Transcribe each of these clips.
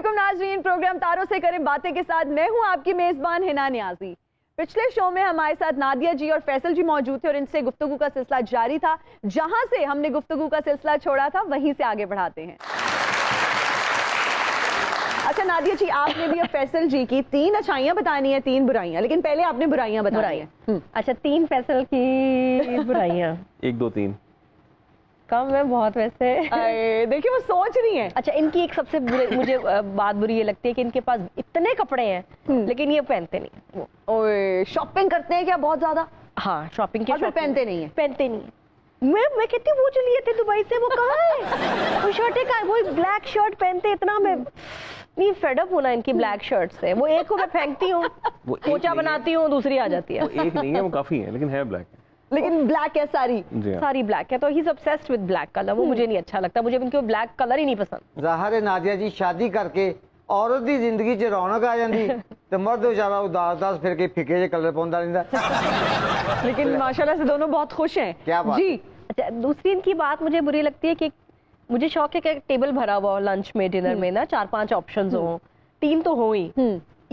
अस्सलामुअलैकुम नाज़रीन, प्रोग्राम तारों से करें बातें के साथ मैं हूं आपकी मेजबान हिना नियाजी। पिछले शो में हमारे साथ नादिया जी और फैसल जी मौजूद थे और इनसे गुफ्तगू का सिलसिला जारी था। जहां से हमने गुफ्तगू का सिलसिला छोड़ा था वहीं से आगे बढ़ाते हैं। अच्छा नादिया जी, आपने भी अब फैसल जी की 3 अच्छाइयां बतानी है, 3 बुराइयां, लेकिन पहले आपने बुराइयां बतानी है। अच्छा 3 फैसल की बुराइयां 1 2 3 कम है बहुत वैसे। देखिए वो सोच रही हैं। अच्छा इनकी एक सबसे मुझे बात बुरी ये लगती है कि इनके पास इतने कपड़े हैं लेकिन ये पहनते नहीं। वो शॉपिंग करते हैं क्या बहुत ज्यादा? हाँ शॉपिंग के पहनते नहीं है। पहनते नहीं है। मैं कहती हूँ वो जो लिए थे दुबई से वो कहाँ है? वो शर्ट का वो ब्लैक शर्ट पहनते इतना, मैं नहीं फेडअप हूँ ना इनकी ब्लैक शर्ट से। वो एक को मैं फेंकती हूँ, पोचा बनाती हूँ, दूसरी आ जाती है। वो एक नहीं है, वो काफी है, लेकिन है ब्लैक। लेकिन ब्लैक है सारी सारी ब्लैक है, तो he is obsessed with black colour. वो मुझे नहीं अच्छा लगता, मुझे इनके ब्लैक कलर ही नहीं पसंद। ज़ाहिर है नादिया जी शादी करके औरत की जिंदगी च रौनक आ जाती तो मर्द बेचारा उदास फिर के फिके जे कलर पाउंदा रहिंदा। लेकिन माशाल्लाह से दोनों बहुत खुश हैं। क्या बात जी। अच्छा दूसरी इनकी बात मुझे बुरी लगती है कि मुझे शौक है कि टेबल भरा हुआ हो लंच में, डिनर में ना 4-5 ऑप्शंस हो, 3 तो हो ही,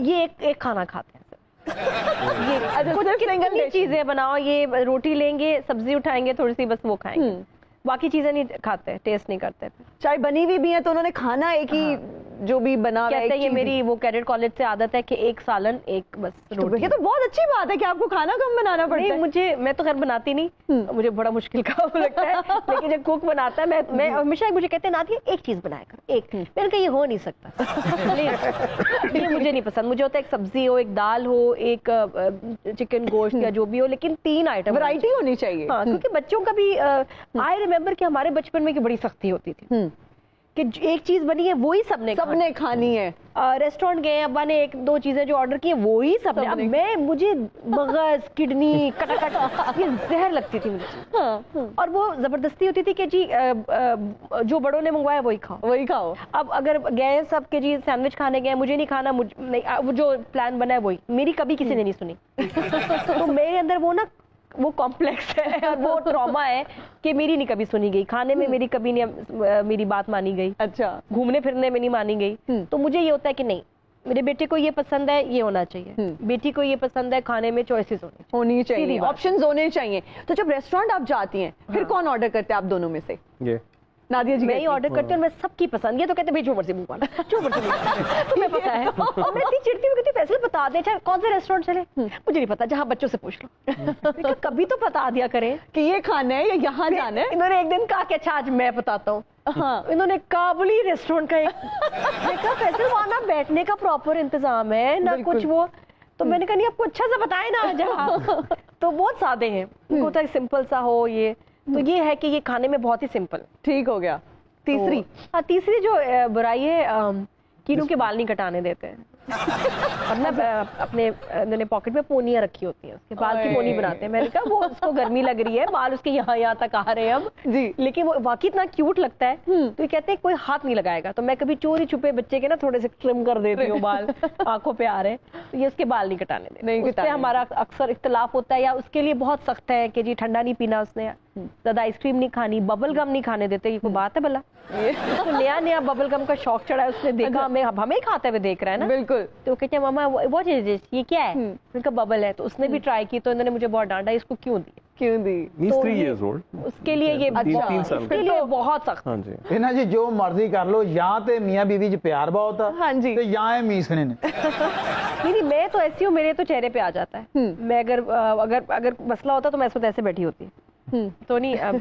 ये एक खाना खाते हैं। ये कुछ सिंगल चीजें बनाओ, ये रोटी लेंगे, सब्जी उठाएंगे थोड़ी सी, बस वो खाएंगे, बाकी चीजें नहीं खाते, टेस्ट नहीं करते। चाहे बनी हुई भी है तो उन्होंने खाना एक ही जो भी बना कहते हैं ये मेरी वो कैडेट कॉलेज से आदत है कि एक सालन एक बस रोटी। ये तो बहुत अच्छी बात है कि आपको खाना कम बनाना पड़ता है। मैं तो खैर बनाती नहीं, मुझे बड़ा मुश्किल काम लगता है, लेकिन जब कुक बनाता है मैं हमेशा मुझे कहते हैं नादिया एक चीज बनाया कर, एक। मैंने कहा ये हो नहीं सकता, ये मुझे नहीं पसंद। मुझे होता है एक सब्जी हो, एक दाल हो, एक चिकन गोश्त या जो भी हो, लेकिन 3 आइटम वैरायटी होनी चाहिए। हाँ, क्योंकि बच्चों का भी आई रिमेम्बर कि हमारे बचपन में की बड़ी सख्ती होती थी कि एक चीज बनी है वही सबने खानी है। रेस्टोरेंट गए, अब्बा ने 1-2 चीजें जो ऑर्डर की है वही सबने। अब मुझे मगज किडनी कटाकट ये जहर लगती थी मुझे। और वो जबरदस्ती होती थी कि जी जो बड़ों ने मंगवाया वही खाओ। अब अगर गए सब के जी सैंडविच खाने गए, मुझे नहीं खाना, वो जो प्लान बना है वही, मेरी कभी किसी ने नहीं सुनी। तो मेरे अंदर वो ना वो कॉम्प्लेक्स है और वो ट्रॉमा है कि मेरी नहीं कभी सुनी गई, खाने में मेरी कभी नहीं मेरी बात मानी गई, अच्छा घूमने फिरने में नहीं मानी गई। तो मुझे ये होता है कि नहीं, मेरे बेटे को ये पसंद है, ये होना चाहिए, बेटी को ये पसंद है, खाने में चॉइसेस होनी चाहिए, ऑप्शंस होने चाहिए। तो जब रेस्टोरेंट आप जाती हैं फिर कौन ऑर्डर करते हैं आप दोनों में से? ये नादिया जी। मैं ही ऑर्डर करती हूँ, मैं सबकी पसंद। ये तो कहते भाई जो मर्जी मुंह वाला, जो मर्जी तुम्हें पता है। और मैं इतनी चिढ़ती हूँ, कहती फैसले बता दे, अच्छा कौन से रेस्टोरेंट चले, मुझे नहीं पता, जहाँ बच्चों से पूछ लो। कभी तो बता दिया करें कि ये खाना है या यहाँ जाना है। इन्होंने एक दिन कहा कि अच्छा आज मैं बताता हूँ। हाँ, इन्होंने काबुली रेस्टोरेंट का देखा, फैसल वहाँ ना बैठने का प्रॉपर इंतजाम है ना कुछ वो। तो मैंने कहा नहीं आपको अच्छा सा बताए ना जहाँ। तो बहुत सादे हैं, उनको होता है सिंपल सा हो ये। तो ये है कि ये खाने में बहुत ही सिंपल। ठीक हो गया। तीसरी तीसरी जो बुराई है, कीनों के बाल नहीं कटाने देते हैं। और ना अपने पॉकेट में पोनियां रखी होती हैं, उसके बाल की पोनी बनाते हैं। मैंने कहा वो उसको गर्मी लग रही है, बाल उसके यहाँ तक आ रहे हैं अब जी, लेकिन वो वाकई इतना क्यूट लगता है। तो ये कहते हैं कोई हाथ नहीं लगाएगा, तो मैं कभी चोरी छुपे बच्चे के ना थोड़े से ट्रिम कर देती हूँ, बाल आंखों पे आ रहे हैं, तो ये उसके बाल नहीं कटाने देते। उससे हमारा अक्सर इख्तलाफ होता है, या उसके लिए बहुत सख्त है कि जी ठंडा नहीं पीना उसने, ज्यादा आइसक्रीम नहीं खानी, बबल गम नहीं खाने देते। ये कोई बात है भला? तो नया बबल गम का शौक चढ़ा है, उसने देखा हमें खाते हुए देख रहा है ना। बिल्कुल। तो कहते हैं मामा वो चीज ये क्या है? उनका बबल है। तो उसने भी ट्राई की, तो इन्होंने मुझे बहुत डांटा, इसको क्यों दी? तो 3 years old उसके लिए ये इसके लिए बहुत सख्त। हाँ जी, इन्ना जी जो मर्जी कर लो, या ते मियां बीवी च प्यार बहुत है, हाँ जी, ते या है मीसने ने। नहीं मैं तो ऐसी हूँ, मेरे तो चेहरे पे आ जाता है। मैं अगर मसला होता तो मैं इस वक्त ऐसे बैठी होती। तो नहीं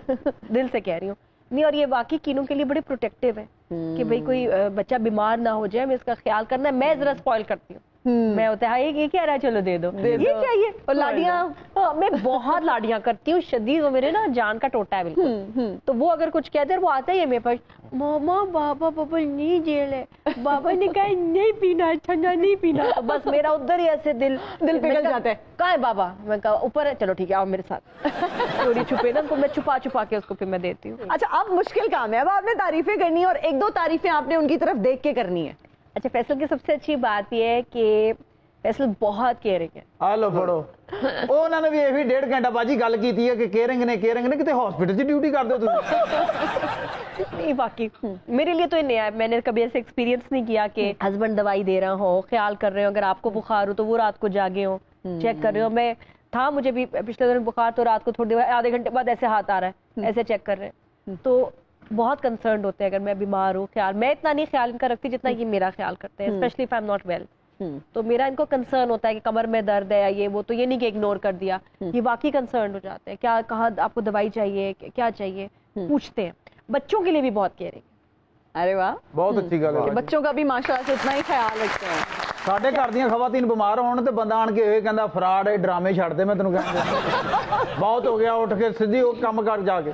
दिल से कह रही हूँ नहीं। और ये वाकई कीनों के लिए बड़े प्रोटेक्टिव है कि भाई कोई बच्चा बीमार ना हो जाए, मैं इसका ख्याल करना है। मैं जरा स्पॉइल करती हूँ, मैं होता है ये क्या रहा है, चलो दे दो ये चाहिए। और लाडियाँ, मैं बहुत लाडियाँ करती हूँ शदीद। वो मेरे ना जान का टोटा है बिल्कुल। तो वो अगर कुछ कहते हैं वो आता ही है मेरे पास, मामा बाबा बबल नहीं जेल है, बाबा ने कहा नहीं पीना, ठंडा नहीं पीना। तो बस मेरा उधर ही ऐसे दिल पिघल जाता है। कहाँ है बाबा? मैं कहा ऊपर है, चलो ठीक है आओ मेरे साथ। चोरी छुपे ना उनको मैं छुपा के उसको फिर मैं देती हूँ। अच्छा अब मुश्किल काम है, अब आपने तारीफें करनी है और 1-2 तारीफें आपने उनकी तरफ देख के करनी है। अच्छा फैसल की सबसे अच्छी बात यह है कि फैसल बहुत केयरिंग है। आ लो पढ़ो। उन्होंने भी यही 1.5 घंटा बाजी गल की है कि केयरिंग ने किते हॉस्पिटल च ड्यूटी कर दो तुम। नहीं वाकई मेरे लिए तो ये नया है, मैंने कभी ऐसे एक्सपीरियंस नहीं किया कि हस्बैंड दवाई दे रहा हो, ख्याल कर रहे हो, अगर आपको बुखार हो तो वो रात को जागे हो, चेक कर रहे हो। मैं था मुझे भी पिछले दिन बुखार, तो रात को थोड़ी देर आधे घंटे बाद ऐसे हाथ आ रहा है, ऐसे चेक कर रहे हैं, तो बहुत कंसर्न होते हैं अगर मैं बीमार हूँ। ख्याल मैं इतना नहीं ख्याल इनका रखती जितना ये मेरा ख्याल करते हैं, specially if I am not well. तो मेरा इनको कंसर्न होता है कि कमर में दर्द है या ये वो, तो ये नहीं कि इग्नोर कर दिया, ये वाकई कंसर्न हो जाते हैं, क्या कहा आपको दवाई चाहिए, क्या चाहिए, पूछते हैं। बच्चों के लिए भी बहुत केयरिंग। अरे वाह, बहुत अच्छी गल है। बच्चों का भी माशाल्लाह से उतना ही ख्याल रखते हैं। ਸਾਡੇ ਘਰ ਦੀਆਂ ਖਵਾਤੀਨ ਬਿਮਾਰ ਹੋਣ ਤੇ ਬੰਦਾ ਆਣ ਕੇ ਇਹ ਕਹਿੰਦਾ ਫਰਾਡ ਹੈ, ਡਰਾਮੇ ਛੱਡ ਦੇ, ਮੈਂ ਤੈਨੂੰ ਕਹਿੰਦਾ ਬਹੁਤ ਹੋ ਗਿਆ, ਉੱਠ ਕੇ ਸਿੱਧੀ ਉਹ ਕੰਮ ਕਰ ਜਾ ਕੇ।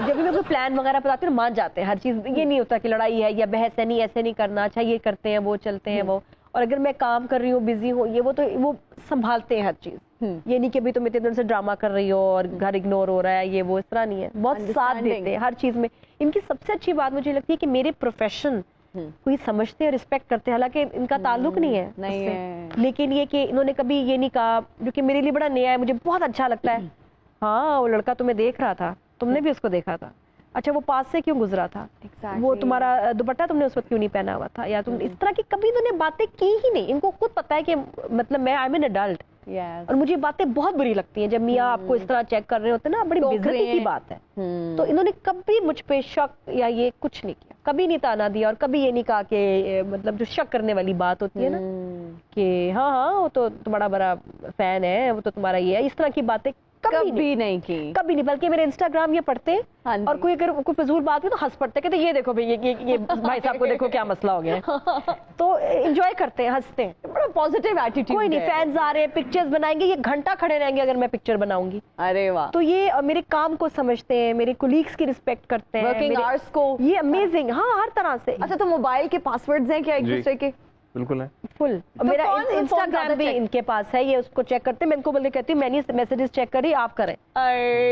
जब भी मैं कोई प्लान वगैरह बताती हूँ मान जाते हैं हर चीज, ये नहीं होता कि लड़ाई है या बहस है, नहीं ऐसे नहीं करना, अच्छा ये करते हैं वो चलते हैं वो। और अगर मैं काम कर रही हूँ बिजी हूँ ये वो, तो वो संभालते हैं हर चीज। ये नहीं कि अभी तुम इतने दिन से ड्रामा कर रही हो और घर इग्नोर हो रहा है ये वो, इस तरह नहीं है, बहुत साथ देते हैं हर चीज में। इनकी सबसे अच्छी बात मुझे लगती है कि मेरे प्रोफेशन कोई समझते हैं, रिस्पेक्ट करते हैं, हालांकि इनका ताल्लुक नहीं है नहीं उससे। है। लेकिन ये कि इन्होंने कभी ये नहीं कहा, जो कि मेरे लिए बड़ा नया है, मुझे बहुत अच्छा लगता है। हाँ वो लड़का तुम्हें देख रहा था, तुमने भी उसको देखा था, अच्छा वो पास से क्यों गुजरा था, वो तुम्हारा दुपट्टा तुमने उस वक्त क्यों नहीं पहना हुआ था, या तुम इस तरह की कभी इन्होंने बातें की ही नहीं। इनको खुद पता है कि मतलब मैं आई एम एन अडल्ट, और मुझे बातें बहुत बुरी लगती हैं जब मियाँ आपको इस तरह चेक कर रहे होते हैं ना, बड़ी बेइज्जती की बात है। तो इन्होंने कभी मुझ पे शक या ये कुछ नहीं किया, कभी नहीं ताना दिया, और कभी ये नहीं कहा कि मतलब जो शक करने वाली बात होती है ना कि हाँ हाँ वो तो तुम्हारा बड़ा फैन है, वो तो तुम्हारा ये है, इस तरह की बातें कभी नहीं की, कभी नहीं। बल्कि मेरे इंस्टाग्राम ये पढ़ते हैं और कोई अगर कोई फजूल बात हुई तो हंस पड़ते, कहते ये देखो भाई ये भाई साहब को देखो क्या मसला हो गया है। तो एंजॉय करते हैं, हंसते हैं, बड़ा पॉजिटिव एटीट्यूड। कोई नहीं, फैंस आ रहे हैं, पिक्चर्स बनाएंगे, ये घंटा खड़े रहेंगे अगर मैं पिक्चर बनाऊंगी। अरे वाह, तो ये मेरे काम को समझते हैं, मेरे कोलीग्स की रिस्पेक्ट करते हैं, वर्किंग आवर्स को, ये अमेजिंग। हाँ हर तरह से। अच्छा तो मोबाइल के पासवर्ड्स हैं क्या एक दूसरे के? बिल्कुल है, फुल। मेरा कौन इंस्टाग्राम भी इनके पास है, ये उसको चेक करते हैं, मैं इनको बोले कहती हूँ मैंने मैसेजेस चेक करी, आप करें।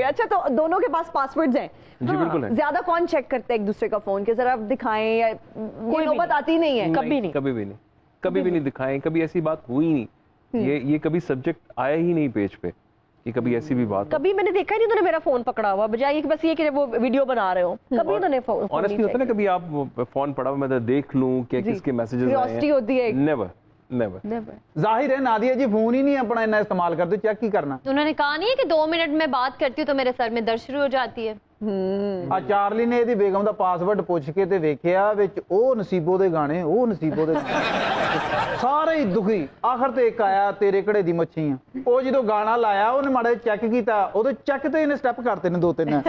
अच्छा तो दोनों के पास पासवर्ड्स हैं? जी बिल्कुल है। ज्यादा कौन चेक करते हैं एक दूसरे का फोन, के जरा आप दिखाएं, या कोई नौबत आती नहीं है? कभी नहीं, कभी भी नहीं, कभी भी नहीं दिखाएं, कभी ऐसी बात हुई नहीं, ये कभी सब्जेक्ट आया ही नहीं पेज पे कि कभी ऐसी भी बात। कभी मैंने देखा ही नहीं उन्होंने मेरा फोन पकड़ा हुआ, बजाय बस ये कि वो वीडियो बना रहे हो, कभी उन्होंने फोन। ऑनेस्टली होता है ना, कभी आप फोन पड़ा हुआ मैं देख लूं क्या किसके मैसेजेस आए हैं, होती है। Never never. जाहिर है नादिया जी फोन ही नहीं अपना इतना इस्तेमाल करते, चेक ही करना। उन्होंने कहा नहीं है कि 2 मिनट में बात करती हूँ तो मेरे सर में दर्द शुरू हो जाती है। ਆ ਚਾਰਲੀ ਨੇ ਇਹਦੀ ਬੇਗਮ ਦਾ ਪਾਸਵਰਡ ਪੁੱਛ ਕੇ ਤੇ ਵੇਖਿਆ ਵਿੱਚ ਉਹ ਨਸੀਬੋ ਦੇ ਗਾਣੇ, ਉਹ ਨਸੀਬੋ ਦੇ ਸਾਰੇ ਹੀ ਦੁਖੀ। ਆਖਰ ਤੇ ਇੱਕ ਆਇਆ ਤੇਰੇ ਘੜੇ ਦੀ ਮੱਛੀਆਂ, ਉਹ ਜਦੋਂ ਗਾਣਾ ਲਾਇਆ ਉਹਨੇ ਮਾੜਾ ਚੈੱਕ ਕੀਤਾ, ਉਹਦੇ ਚੈੱਕ ਤੇ ਇਹਨੇ ਸਟੈਪ ਕਰਤੇ ਨੇ 2-3।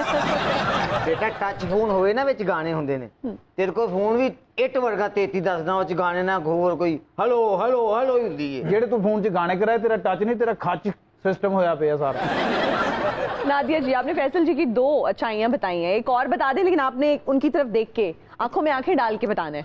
ਬੇਟਾ ਟੱਚ ਫੋਨ ਹੋਵੇ ਨਾ ਵਿੱਚ ਗਾਣੇ ਹੁੰਦੇ ਨੇ, ਤੇਰੇ ਕੋਲ ਫੋਨ ਵੀ ਇੱਟ ਵਰਗਾ 33 ਦੱਸਦਾ, ਉਹ ਚ ਗਾਣੇ ਨਾ ਹੋਰ ਕੋਈ ਹੈਲੋ ਹੈਲੋ ਹੈਲੋ ਹੀ ਹੁੰਦੀ ਹੈ। ਜਿਹੜੇ ਤੂੰ ਫੋਨ 'ਚ ਗਾਣੇ ਕਰਾਏ ਤੇਰਾ ਟੱਚ ਨਹੀਂ, ਤੇਰਾ ਖੱਚ सिस्टम होया पे सारा। नादिया जी आपने फैसल जी की 2 अच्छाइयां बताई हैं, एक और बता दें, लेकिन आपने उनकी तरफ देख के आंखों में आंखें डाल के बताना है।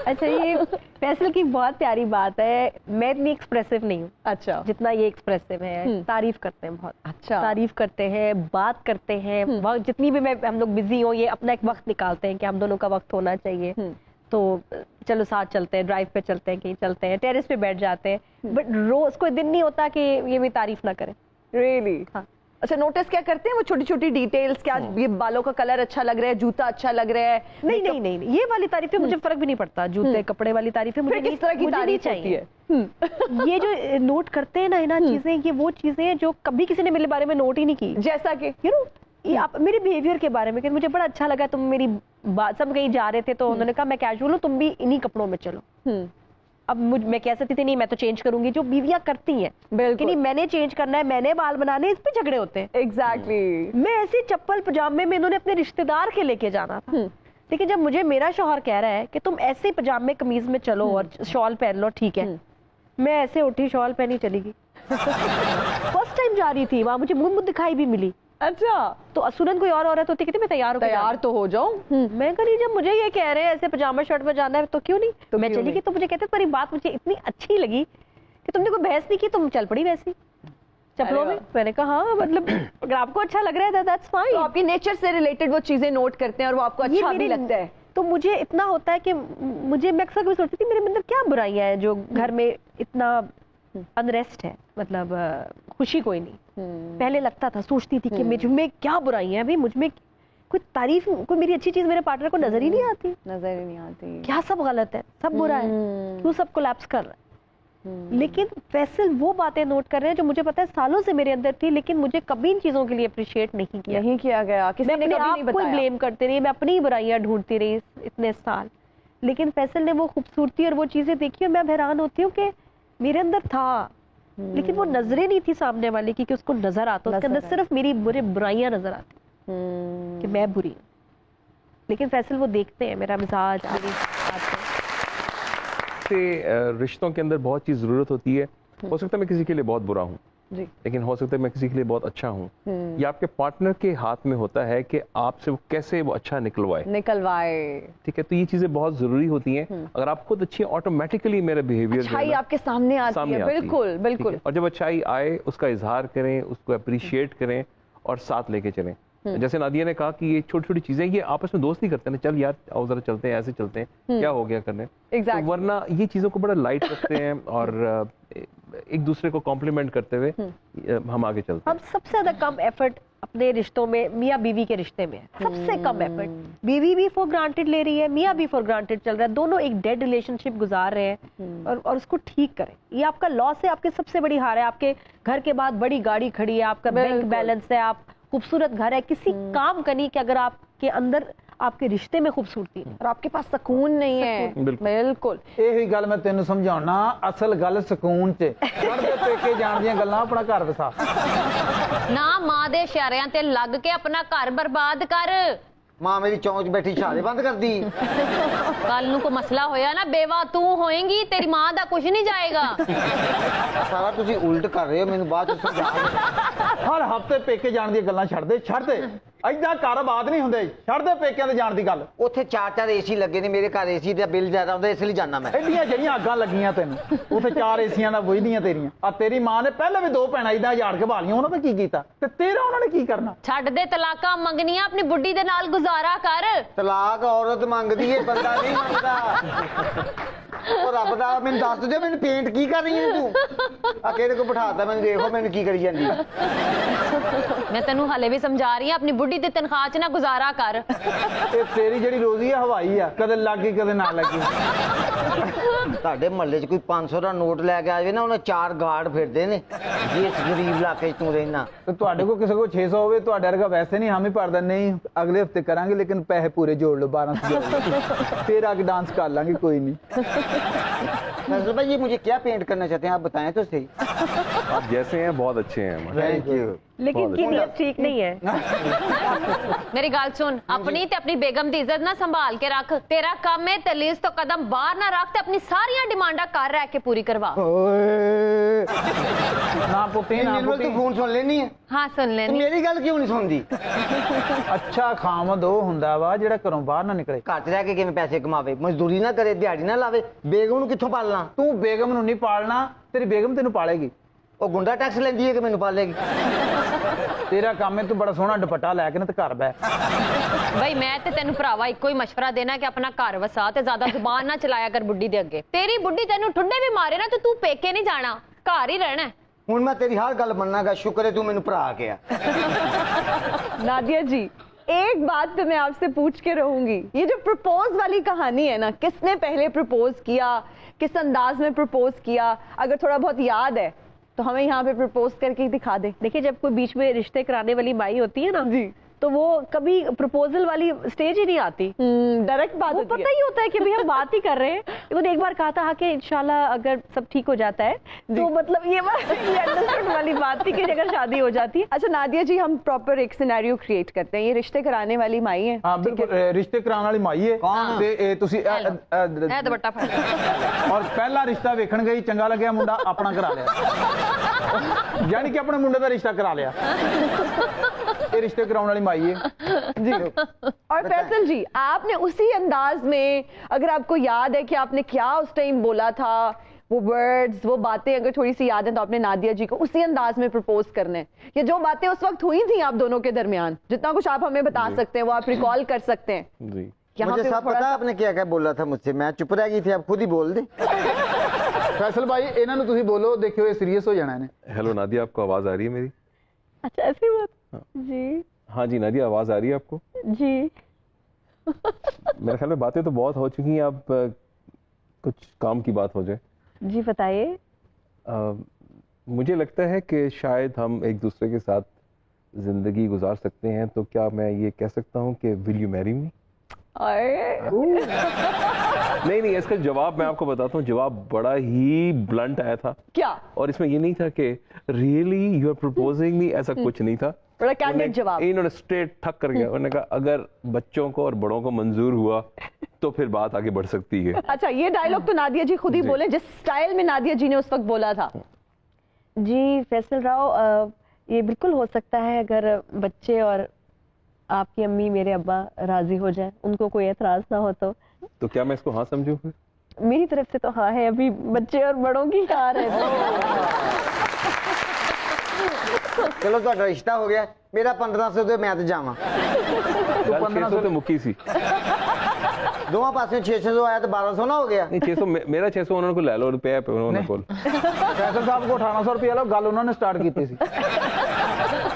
अच्छा ये फैसल की बहुत प्यारी बात है, मैं इतनी एक्सप्रेसिव नहीं हूँ अच्छा जितना ये एक्सप्रेसिव है। तारीफ करते हैं बहुत, अच्छा तारीफ करते हैं, बात करते हैं, जितनी भी मैं हम लोग बिजी हो, ये अपना एक वक्त निकालते हैं कि हम दोनों का वक्त होना चाहिए, तो चलो साथ चलते हैं, ड्राइव पे चलते हैं, कहीं चलते हैं, टेरेस पे बैठ जाते हैं। बट रोज कोई दिन नहीं होता कि ये भी तारीफ ना करें। रियली? हाँ। अच्छा नोटिस क्या करते हैं वो छोटी छोटी डिटेल्स, क्या ये बालों का कलर अच्छा लग रहा है, जूता अच्छा लग रहा है? नहीं नहीं नहीं, ये वाली तारीफें मुझे फर्क भी नहीं पड़ता, जूते कपड़े वाली तारीफें मुझे किस तरह की तारीफ होती है? ये जो नोट करते हैं ना चीजें, ये वो चीजें जो कभी किसी ने मेरे बारे में नोट ही नहीं की। जैसा कि यू नो ये आप मेरे बिहेवियर के बारे में कि मुझे बड़ा अच्छा लगा, तुम मेरी बात, सब कहीं जा रहे थे तो उन्होंने कहा मैं कैजुअल हूँ, तुम भी इन्हीं कपड़ों में चलो। अब मैं कह सकती थी नहीं मैं तो चेंज करूंगी, जो बीवियां करती हैं कि नहीं मैंने चेंज करना है, मैंने बाल बनाने, इस पे झगड़े होते हैं। एग्जैक्टली। मैं ऐसे चप्पल पजामे में इन्होंने अपने रिश्तेदार के लेके जाना था, लेकिन जब मुझे मेरा शौहर कह रहा है कि तुम ऐसे पजामे कमीज में चलो और शॉल पहन लो, ठीक है, मैं ऐसे उठी शॉल पहनी चली गई। फर्स्ट टाइम जा रही थी वहां, मुझे मुंह दिखाई भी मिली। अच्छा तो असुरन कोई और औरत होती, कहती मैं तैयार तो हो जाऊं। मैं कह रही जब मुझे ये कह रहे हैं ऐसे पजामा शर्ट में जाना है तो क्यों नहीं, तो मैं चली गई। तो मुझे कहते तुम्हारी बात मुझे इतनी अच्छी लगी कि तुमने कोई बहस नहीं की, तुम चल पड़ी वैसी चप्पलों में। मैंने कहा हाँ मतलब अगर आपको अच्छा लग रहा है दैट्स फाइन। तो आपके नेचर से रिलेटेड वो चीजें नोट करते हैं और वो आपको अच्छा भी लगता है। तो मुझे इतना होता है कि मुझे मैं अक्सर सोचती थी मेरे अंदर क्या बुराइयां हैं जो घर में इतना अनरेस्ट है, मतलब खुशी कोई नहीं। पहले लगता था, सोचती थी कि मुझ में क्या बुराइयां हैं, अभी मुझ में कोई तारीफ, कोई मेरी अच्छी चीज मेरे पार्टनर को नजर ही नहीं आती। नजर ही नहीं आती। क्या सब गलत है, सब बुरा है, क्यों सब कोलैप्स कर रहा है। लेकिन फैसल वो बातें नोट कर रहे हैं जो मुझे पता है सालों से मेरे अंदर थी, लेकिन मुझे कभी इन चीजों के लिए अप्रिशिएट नहीं किया गया। किसी ने अपने कभी आप नहीं को बताया। ब्लेम करती रही, मैं अपनी ही बुराइयां ढूंढती रही इतने साल। लेकिन फैसल ने वो खूबसूरती और वो चीजें देखी और मैं हैरान होती हूँ कि मेरे अंदर था, लेकिन वो नजरें नहीं थी सामने वाले की कि उसको नजर आता, उसके अंदर सिर्फ मेरी बुराइयां नजर आती कि मैं बुरी हूँ। लेकिन फैसल वो देखते हैं मेरा मिजाज, मेरी रिश्तों के अंदर बहुत चीज जरूरत होती है। हो सकता है मैं किसी के लिए बहुत बुरा हूँ, लेकिन हो सकता है मैं किसी के लिए बहुत अच्छा हूँ। ये आपके पार्टनर के हाथ में होता है कि आपसे वो कैसे वो अच्छा निकलवाए। ठीक है, तो ये चीजें बहुत जरूरी होती हैं। अगर आप खुद अच्छी, ऑटोमेटिकली मेरा बिहेवियर अच्छाई आपके सामने आती है। बिल्कुल बिल्कुल। और जब अच्छाई आए उसका इजहार करें, उसको अप्रिशिएट करें और साथ लेके चलें। जैसे नादिया ने कहा कि ये छोटी छोटी चीजें ये आपस में दोस्त नहीं करते ना, चल यार आओ जरा चलते हैं, ऐसे चलते हैं, क्या हो गया करने। तो वरना ये चीजों को बड़ा लाइट रखते हैं और एक दूसरे को कॉम्प्लीमेंट करते हुए हम आगे चलते हैं। हम सबसे ज्यादा कम एफर्ट अपने रिश्तों में मियाँ बीवी के रिश्ते में है, सबसे कम एफर्ट। बीवी भी फॉर ग्रांटेड ले रही है, मियाँ भी फॉर ग्रांटेड चल रहा है, दोनों एक डेड रिलेशनशिप गुजार रहे हैं और उसको ठीक करें। ये आपका लॉस है, आपकी सबसे बड़ी हार है। आपके घर के बाद बड़ी गाड़ी खड़ी है, आपका बैंक बैलेंस है, आप खूबसूरत घर है, किसी काम का नहीं कि अगर आपके अंदर आपके रिश्ते में खूबसूरती है और आपके पास सुकून नहीं है। बिल्कुल ਇਹੀ ਗੱਲ ਮੈਂ ਤੈਨੂੰ ਸਮਝਾਉਣਾ, ਅਸਲ ਗੱਲ ਸਕੂਨ 'ਚ ਪੜਦੇ ਪੇਕੇ ਜਾਣ ਦੀਆਂ ਗੱਲਾਂ ਆਪਣਾ ਘਰ ਵਸਾ ਨਾ ਮਾਂ ਦੇ ਇਸ਼ਾਰਿਆਂ ਤੇ ਲੱਗ ਕੇ ਆਪਣਾ ਘਰ ਬਰਬਾਦ ਕਰ। ਮਾਂ ਮੇਰੀ ਚੌਂਚ ਬੈਠੀ ਇਸ਼ਾਰੇ ਬੰਦ ਕਰਦੀ। ਕੱਲ ਨੂੰ ਕੋਈ ਮਸਲਾ ਹੋਇਆ ਨਾ ਬੇਵਾ ਤੂੰ ਹੋਏਂਗੀ, ਤੇਰੀ ਮਾਂ ਦਾ ਕੁਝ ਨਹੀਂ ਜਾਏਗਾ। ਸਾਰਾ ਤੁਸੀਂ ਉਲਟ ਕਰ ਰਹੇ ਹੋ, ਮੈਨੂੰ ਬਾਅਦ ਚ ਸਮਝਾ। ਹਰ ਹਫਤੇ ਪੇਕੇ ਜਾਣ ਦੀਆਂ ਗੱਲਾਂ ਛੱਡ ਦੇ ਐਦਾਂ ਘਰ ਆਬਾਦ ਨਹੀਂ ਹੁੰਦੇ। ਛੱਡ ਦੇ ਪੇਕਿਆਂ ਤੇ ਜਾਣ ਦੀ ਗੱਲ। ਉੱਥੇ 4 ਏਸੀ ਲੱਗੇ ਨੇ, ਮੇਰੇ ਘਰ ਏਸੀ ਦਾ ਬਿੱਲ ਜ਼ਿਆਦਾ ਆਉਂਦਾ, ਇਸ ਲਈ ਜਾਣਾ ਮੈਂ। ਐਡੀਆਂ ਜਿਹੜੀਆਂ ਅੱਗਾਂ ਲੱਗੀਆਂ ਤੈਨੂੰ ਉੱਥੇ 4 ਏਸੀਆਂ ਦਾ ਬੁਝਦੀਆਂ ਤੇਰੀਆਂ। ਆ ਤੇਰੀ ਮਾਂ ਨੇ ਪਹਿਲੇ ਵੀ 2 ਭੈਣਾਂ ਇਦਾਂ ਝਾੜ ਕੇ ਭਾਲੀਆਂ, ਉਹਨਾਂ ਦਾ ਕੀ ਕੀਤਾ ਤੇ ਤੇਰਾ ਉਹਨਾਂ ਨੇ ਕੀ ਕਰਨਾ। ਛੱਡ ਦੇ ਤਲਾਕਾਂ ਮੰਗਣੀਆਂ, ਆਪਣੀ ਬੁੱਢੀ ਦੇ ਨਾਲ ਗੁਜ਼ਾਰਾ ਕਰ। ਤਲਾਕ ਔਰਤ ਮੰਗਦੀ ਏ, ਬੰਦਾ ਨਹੀਂ ਮੰਗਦਾ। ਉਹ ਰੱਬ ਦਾ ਮੈਨੂੰ ਦੱਸ ਦਿਓ, ਮੈਨੂੰ ਪੇਂਟ ਕੀ ਕਰ ਰਹੀ ਹੈ ਤੂੰ? ਆ ਕਿਹੜੇ ਕੋ ਬਿਠਾਤਾ ਮੈਨੂੰ, ਦੇਖੋ ਮੈਨੂੰ ਕੀ ਕਰੀ ਜਾਂਦੀ। ਮੈਂ ਤੈਨੂੰ ਹਲੇ ਵੀ ਸਮਝਾ ਰਹੀ ਹਾਂ, ਆਪਣੀ ਬੁੱਢੀ ਦੀ ਤਨਖਾਹ 'ਚ ਨਾ ਗੁਜ਼ਾਰਾ ਕਰ। ਇਹ ਤੇਰੀ ਜਿਹੜੀ ਰੋਜ਼ੀ ਆ ਹਵਾਈ ਆ, ਕਦੇ ਲੱਗੀ ਕਦੇ ਨਾ ਲੱਗੀ। ਤੁਹਾਡੇ ਮਹੱਲੇ 'ਚ ਕੋਈ 500 ਦਾ ਨੋਟ ਲੈ ਕੇ ਆਵੇ ਨਾ, ਉਹਨਾਂ 4 ਗਾਰਡ ਫਿਰਦੇ ਨੇ। ਜਿਸ ਗਰੀਬ ਇਲਾਕੇ 'ਚ ਤੂੰ ਰਹਿਣਾ ਤੇ ਤੁਹਾਡੇ ਕੋਲ ਕਿਸੇ ਕੋਲ 600 ਹੋਵੇ, ਤੁਹਾਡੇ ਵਰਗਾ ਵੈਸੇ ਨਹੀਂ ਹਾਮੀ ਭਰਦਾ। ਨਹੀਂ ਅਗਲੇ ਹਫਤੇ ਕਰਾਂਗੇ, ਲੇਕਿਨ ਪੈਸੇ ਪੂਰੇ ਜੋੜ ਲਓ, 1200 फिर आगे डांस कर लांगे, कोई नहीं। फैसल भाई ये मुझे क्या पेंट करना चाहते हैं, आप बताएं तो सही। आप जैसे हैं बहुत अच्छे हैं। Thank you. लेकिन इनकी नीयत ठीक नहीं है। मेरी गल सुन, अपनी ते अपनी बेगम दी इज्जत ना संभाल के रख। तेरा काम है तलीस तो कदम बाहर ना रख, ते अपनी सारियां डिमांडा कर रह के पूरी करवा। ना पुटी ना पुटी, तू फोन सुन लेनी है। हाँ सुन लेनी। मेरी गल क्यों नहीं सुनदी? अच्छा खामद ਉਹ ਹੁੰਦਾ ਵਾ ਜਿਹੜਾ ਘਰੋਂ ਬਾਹਰ ਨਾ ਨਿਕਲੇ, ਘਰ 'ਚ ਰਹਿ ਕੇ ਕਿਵੇਂ ਪੈਸੇ ਕਮਾਵੇ, ਮਜ਼ਦੂਰੀ ਨਾ ਕਰੇ, ਦਿਹਾੜੀ ਨਾ ਲਾਵੇ, ਬੇਗਮ ਨੂੰ ਕਿੱਥੋਂ ਪਾਲਣਾ? ਤੂੰ ਬੇਗਮ ਨੂੰ ਨਹੀਂ ਪਾਲਣਾ, ਤੇਰੀ ਬੇਗਮ ਤੈਨੂੰ ਪਾਲੇਗੀ। ਉਹ ਗੁੰਡਾ ਟੈਕਸ ਲੈਂਦੀ ਹੈ ਕਿ ਮੈਨੂੰ ਪਾਲੇਗੀ? ਤੇਰਾ ਕੰਮ ਹੈ ਤੂੰ ਬੜਾ ਸੋਹਣਾ ਦੁਪੱਟਾ ਲੈ ਕੇ ਨਾ ਤੇ ਘਰ ਬੈ। भाई मैं ते तेनू भरावा इको ही मशवरा देना कि अपना घर वसा ते ज्यादा जुबान ना चलाया कर बुढ़ी दे अगे। तेरी बुढ़ी तेनू ठुंडे भी मारे ना तो तू पेके नहीं जाना, घर ही रहना है। ਹੁਣ ਮੈਂ ਤੇਰੀ ਹਰ ਗੱਲ ਮੰਨਾਂਗਾ, ਸ਼ੁਕਰ ਹੈ ਤੂੰ ਮੈਨੂੰ ਭਰਾ ਗਿਆ। नादिया जी, एक बात तो मैं आपसे पूछ के रहूंगी, ये जो प्रपोज वाली कहानी है ना, किसने पहले प्रपोज किया, किस अंदाज में प्रपोज किया, अगर थोड़ा बहुत याद है तो हमें यहाँ पे प्रपोज करके दिखा दे। देखिए जब कोई बीच में रिश्ते कराने वाली माई होती है ना जी, तो वो कभी प्रपोजल वाली स्टेज ही नहीं आती। डायरेक्ट बात वो पता ही होता है कि भाई हम बात ही कर रहे हैं। उन्होंने एक बार कहा था कि इंशाल्लाह अगर सब ठीक हो जाता है तो मतलब ये अंडरस्टैंड वाली बात थी कि अगर शादी हो जाती है। अच्छा नादिया जी, हम प्रॉपर एक सिनेरियो क्रिएट करते हैं। ये रिश्ते कराने वाली माई है। हाँ बिल्कुल, रिश्ते कराने वाली माई है। कौन? ते ਇਹ ਤੁਸੀਂ है दुपट्टा फड़। ਔਰ ਪਹਿਲਾ ਰਿਸ਼ਤਾ ਵੇਖਣ ਗਈ, ਚੰਗਾ ਲੱਗਿਆ ਮੁੰਡਾ, ਆਪਣਾ ਕਰਾ ਲਿਆ। ਯਾਨੀ ਕਿ ਆਪਣੇ ਮੁੰਡੇ ਦਾ ਰਿਸ਼ਤਾ ਕਰਾ ਲਿਆ। ਇਹ ਰਿਸ਼ਤੇ ਕਰਾਉਣ ਵਾਲੀ ਮਾਈ है जी। और फैसल जी, आपने उसी अंदाज में, अगर आपको याद है कि आपने क्या उस टाइम बोला था, वो वर्ड्स, वो बातें अगर थोड़ी सी याद है तो आपने नादिया जी को उसी अंदाज में प्रपोज करने हैं। ये जो बातें उस वक्त हुई थी आप दोनों के दरमियान, जितना कुछ आप हमें बता सकते हैं वो आप रिकॉल कर सकते हैं जी। मुझे सब पता है आपने क्या क्या बोला था मुझसे, मैं चुप रह गई थी, आप खुद ही बोल दे। फैसल भाई ਇਹਨਾਂ ਨੂੰ ਤੁਸੀਂ ਬੋਲੋ, ਦੇਖਿਓ ਇਹ सीरियस हो जाना है। हेलो नादिया, आपको आवाज आ रही है मेरी? अच्छा ऐसी बात जी। हाँ जी नादिया, आवाज आ रही है आपको? जी। मेरे ख्याल में बातें तो बहुत हो चुकी हैं, अब कुछ काम की बात हो जाए। जी बताइए। मुझे लगता है कि शायद हम एक दूसरे के साथ जिंदगी गुजार सकते हैं, तो क्या मैं ये कह सकता हूँ कि विल यू मैरी मी? नहीं, इसका जवाब मैं आपको बताता हूँ, जवाब बड़ा ही ब्लंट आया था। क्या? और इसमें ये नहीं था कि रियली यू आर प्रपोजिंग मी, ऐसा कुछ नहीं था। बड़ा कैंडिडेट जवाब। इन्होंने स्ट्रेट ठक कर गया, उन्होंने कहा अगर बच्चों को और बड़ों को मंजूर हुआ तो फिर बात आगे बढ़ सकती है। अच्छा, ये डायलॉग तो नादिया जी खुद ही बोले, जिस स्टाइल में नादिया जी ने उस वक्त बोला था। जी फैसल राव, ये बिल्कुल हो सकता है अगर बच्चे और आपकी अम्मी मेरे अब्बा राजी हो जाए, उनको कोई एतराज ना हो तो क्या मैं इसको हाँ समझूं फिर? मेरी तरफ से तो हाँ है, अभी बच्चे और बड़ों की हाँ है। चलो तो रिश्ता हो गया, मेरा 1500 दे, मैं तो जावा। तो 1500 तो मुक्की सी। दोवां पासे 600 आया तो 1200 ना हो गया? नहीं 600 मेरा 600 उन्होंने को ले लो रुपया पे उन्होंने कोल। फैसल साहब को 1800 रुपया लो, गल उन्होंने स्टार्ट की सी।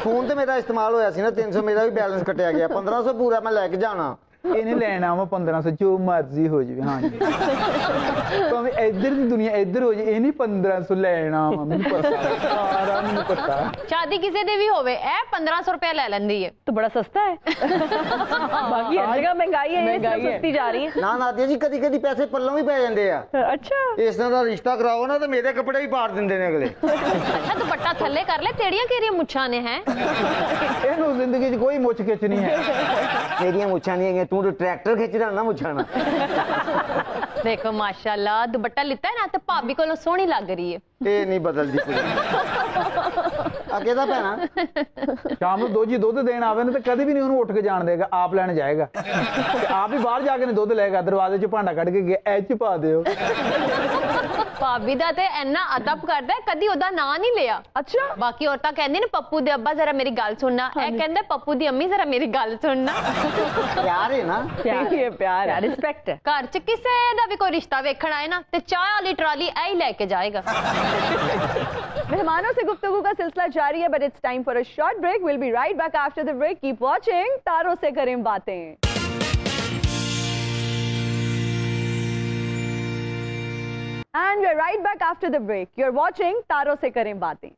फोन तो मेरा इस्तेमाल होया सी ना, 300 मेरा भी बैलेंस कटिया गया, 1500 पूरा मैं लेके जाना। इन्हें लेना वा 1500, जो मर्जी हो जाए। हाँ जी, तो हमें इधर की दुनिया इधर हो जाए, इन्हें 1500 लेना वा, मैंने पता सारा, मैंने पता। शादी किसी दे भी होवे, ए 1500 रुपया ले लेंदी है तो बड़ा सस्ता है। बाकी हर जगह महंगाई है, महंगाई सस्ती जा रही है। ना नादिया जी, कदी कदी पैसे पल्लों भी पै जाते हैं। अच्छा, इस तरह का रिश्ता कराओ ना तो मेरे कपड़े भी पाड़ देंगे ने अगले। अच्छा दुपट्टा थल्ले कर ले, तेड़ियां केड़ियां मुच्छां ने हैं। इन्हों जिंदगी च कोई मुछ खिच नहीं है। मेरिया मुच्छां नहीं है, तू तो ट्रैक्टर खिंच रहा ना मुच्छां। देखो माशाल्लाह, दुपट्टा लिता है ना तो भाभी को सोहनी लग रही है। ये नहीं बदलती कुछ। अगे दा भैना शाम को दोजी दुध देन आवे ना तो कभी भी नहीं उन्होंने उठ के जान देगा, आप लैन जाएगा। आप ही बाहर जाके नहीं दुध लेगा, दरवाजे च भांडा कढ़ के गया, एच पा दियो। भाभी दा ते इन्ना अदब करदा है, कदी ओदा नाम नहीं लिया। अच्छा, बाकी औरतां कहंदी ने पप्पू दे अब्बा जरा मेरी गल सुनना, ए कहंदे पप्पू दी अम्मी जरा मेरी गल सुनना। प्यार है ना, प्यार है, रिस्पेक्ट है। घर च किसे दा भी कोई रिश्ता वेखण आए ना ते चाय वाली ट्राली ऐ ही लेके जाएगा। मेहमानों से गुफ्तगू का सिलसिला जारी है, but it's time for a short break. Will be right back after the break. Keep watching तारों से करें बातें। And we're right back after the break. You're watching तारों से करें बातें।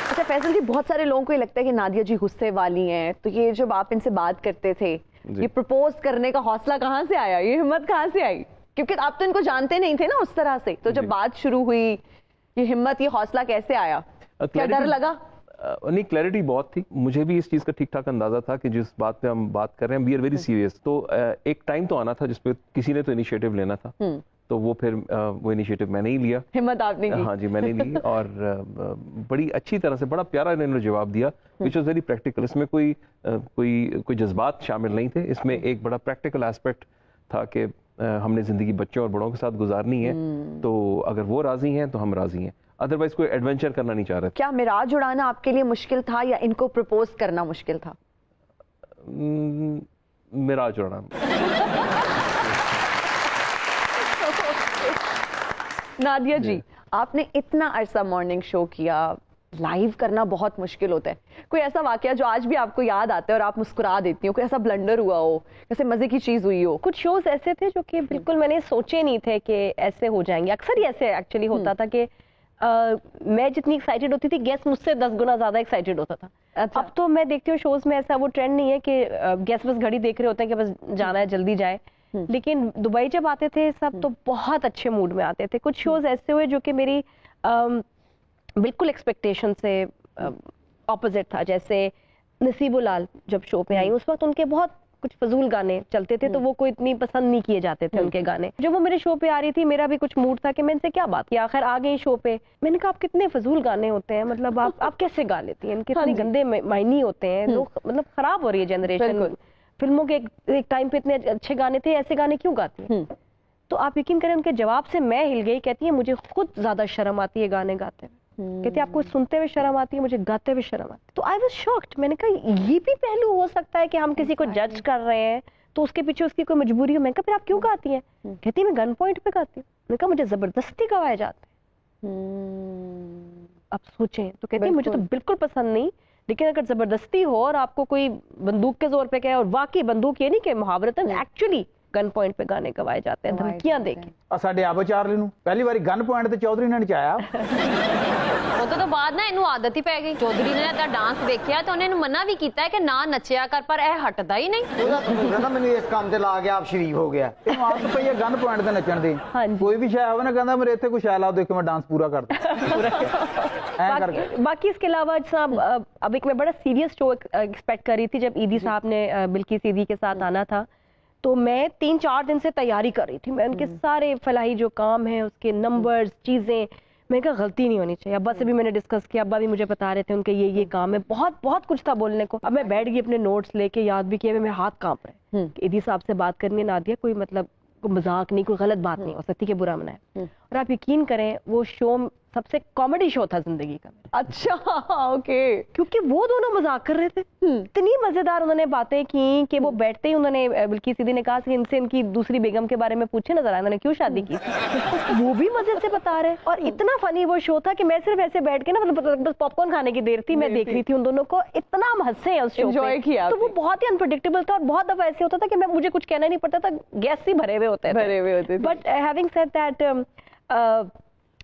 अच्छा फैसल जी, बहुत सारे लोगों को ये लगता है कि नादिया जी गुस्से वाली हैं, तो ये जब आप इनसे बात करते थे, ये प्रपोज करने का हौसला कहाँ से आया, ये हिम्मत कहाँ से आई? क्योंकि आप तो इनको जानते नहीं थे ना उस तरह से, तो जब बात शुरू हुई, ये हिम्मत, ये हौसला कैसे आया? क्या डर लगा? नहीं, क्लैरिटी बहुत थी। मुझे भी इस चीज़ का ठीक ठाक अंदाजा था कि जिस बात पे हम बात कर रहे हैं, वी आर वेरी सीरियस। तो एक टाइम तो आना था जिसपे किसी ने तो इनिशिएटिव लेना था, तो वो फिर वो इनिशिएटिव मैंने ही लिया। हिम्मत आपने की? हाँ जी, मैंने ली, और बड़ी अच्छी तरह से, बड़ा प्यारा इन्होंने जवाब दिया, विच वॉज वेरी प्रैक्टिकल। इसमें कोई जज्बात शामिल नहीं थे, इसमें एक बड़ा प्रैक्टिकल एस्पेक्ट था कि हमने जिंदगी बच्चों और बड़ों के साथ गुजारनी है, तो अगर वो राजी हैं तो हम राजी हैं, अदरवाइज कोई एडवेंचर करना नहीं चाह रहे। क्या मिराज उड़ाना आपके लिए मुश्किल था या इनको प्रपोज करना मुश्किल था? मिराज उड़ाना। नादिया जी, आपने इतना अरसा मॉर्निंग शो किया, लाइव करना बहुत मुश्किल होता है। कोई ऐसा वाकया जो आज भी आपको याद आता है और आप मुस्कुरा देती हो, कोई ऐसा ब्लंडर हुआ हो, जैसे मजे की चीज हुई हो? कुछ शोज ऐसे थे जो कि बिल्कुल मैंने सोचे नहीं थे कि ऐसे हो जाएंगे। अक्सर ही ऐसे एक्चुअली होता था कि मैं जितनी एक्साइटेड होती थी, गेस्ट मुझसे 10 गुना ज्यादा एक्साइटेड होता था। अच्छा। अब तो मैं देखती हूँ शोज में ऐसा वो ट्रेंड नहीं है कि गेस्ट बस घड़ी देख रहे होते हैं कि बस जाना है, जल्दी जाए। लेकिन दुबई जब आते थे सब, तो बहुत अच्छे मूड में आते थे। कुछ शोज ऐसे हुए जो कि मेरी बिल्कुल एक्सपेक्टेशन से ऑपोजिट था। जैसे नसीबुलाल जब शो पे आई, उस वक्त उनके बहुत कुछ फजूल गाने चलते थे, तो वो कोई इतनी पसंद नहीं किए जाते थे उनके गाने। जब वो मेरे शो पे आ रही थी, मेरा भी कुछ मूड था कि मैं इनसे क्या बात की, आखिर आ गई शो पे। मैंने कहा आप कितने फजूल गाने होते हैं, मतलब आप कैसे गा लेती हैं, इनके इतने गंदे मायनी होते हैं, लोग मतलब खराब हो रही है जनरेशन। फिल्मों के एक टाइम पे इतने अच्छे गाने थे, ऐसे गाने क्यों गाती हैं? तो आप यकीन करें, उनके जवाब से मैं हिल गई। कहती है मुझे खुद ज्यादा शर्म आती है गाने गाते हुए। कहती है आपको सुनते हुए शर्म आती है, मुझे गाते हुए शर्म आती है। तो आई वाज शॉक्ड। मैंने कहा ये भी पहलू हो सकता है कि हम किसी को जज कर रहे हैं तो उसके पीछे उसकी कोई मजबूरी हो। मैंने कहा फिर आप क्यों गाती हैं? कहती है मैं गन पॉइंट पे गाती हूँ। मैंने कहा मुझे जबरदस्ती गवाए जाते हैं। अब सोचें। तो कहती है मुझे तो बिल्कुल पसंद नहीं लेकिन अगर जबरदस्ती हो और आपको कोई बंदूक के जोर पे कहे, और वाकई बंदूक ये नहीं कि मुहावरतन एक्चुअली गन पॉइंट पे गाने गवाए जाते हैं, धमकियां देके। ਆ ਸਾਡੇ ਆਬੋ ਚਾਰਲੀ ਨੂੰ ਪਹਿਲੀ ਵਾਰੀ ਗਨ ਪੁਆਇੰਟ ਤੇ ਚੌਧਰੀ ਨੇ ਨਚਾਇਆ। ਉਹ ਤੋਂ ਬਾਅਦ ਨਾ ਇਹਨੂੰ ਆਦਤ ਹੀ ਪੈ ਗਈ। ਚੌਧਰੀ ਨੇ ਤਾਂ ਡਾਂਸ ਦੇਖਿਆ ਤੇ ਉਹਨੇ ਇਹਨੂੰ ਮਨਾ ਵੀ ਕੀਤਾ ਹੈ ਕਿ ਨਾ ਨੱਚਿਆ ਕਰ, ਪਰ ਇਹ ਹਟਦਾ ਹੀ ਨਹੀਂ। ਉਹਦਾ ਕਸੂਰ ਹੈ ਨਾ, ਮੈਨੂੰ ਇਸ ਕੰਮ ਤੇ ਲਾ ਕੇ ਆਪ ਸ਼ਰੀਫ ਹੋ ਗਿਆ। ਇਹਨੂੰ ਆਦਤ ਪਈ ਹੈ ਗਨ ਪੁਆਇੰਟ ਤੇ ਨੱਚਣ ਦੀ। ਕੋਈ ਵੀ ਸ਼ਾਇਦ ਹੋਵੇ ਨਾ ਕਹਿੰਦਾ ਮੇਰੇ ਇੱਥੇ ਕੋਈ ਸ਼ਾਇਦ ਲਾਓ ਦੇਖ ਕੇ ਮੈਂ डांस पूरा कर बाकी इसके अलावा अब एक मैं बड़ा सीरियस शो एक्सपेक्ट कर रही थी जब ईदी साहब ने बिल्किस ईदी के साथ आना था, तो मैं 3-4 दिन से तैयारी कर रही थी। मैं उनके सारे फलाही जो काम है उसके नंबर्स चीजें, मैं कहा गलती नहीं होनी चाहिए। अब्बा से भी मैंने डिस्कस किया, अब्बा भी मुझे बता रहे थे उनके ये काम है, बहुत बहुत कुछ था बोलने को। अब मैं बैठ गई अपने नोट्स लेके, याद भी किया, मेरे हाथ कांप रहे हैं। ईदी साहब से बात करनी है नादिया, कोई मतलब कोई मजाक नहीं, कोई गलत बात नहीं हो सकती कि बुरा मनाए। और आप यकीन करें वो शो सबसे कॉमेडी शो था जिंदगी का। अच्छा, ओके। क्योंकि वो दोनों मजाक कर रहे थे, इतनी मजेदार उन्होंने बातें की कि वो बैठते ही उन्होंने बिल्किस सीधी ने कहा कि इनसे इनकी दूसरी बेगम के बारे में पूछे नजर आया, उन्होंने क्यों शादी की। वो भी मजे से बता रहे, और इतना फनी वो शो था कि मैं सिर्फ ऐसे बैठ के ना, मतलब बस पॉपकॉर्न खाने की देर थी, मैं देख रही थी उन दोनों को, इतना हम हंसे उस शो एंजॉय किया। तो वो बहुत ही अनप्रेडिक्टेबल था, और बहुत दफा ऐसे होता था कि मैं मुझे कुछ कहना नहीं पड़ता था, गैस ही भरे हुए होते थे। बट हैविंग सेड दैट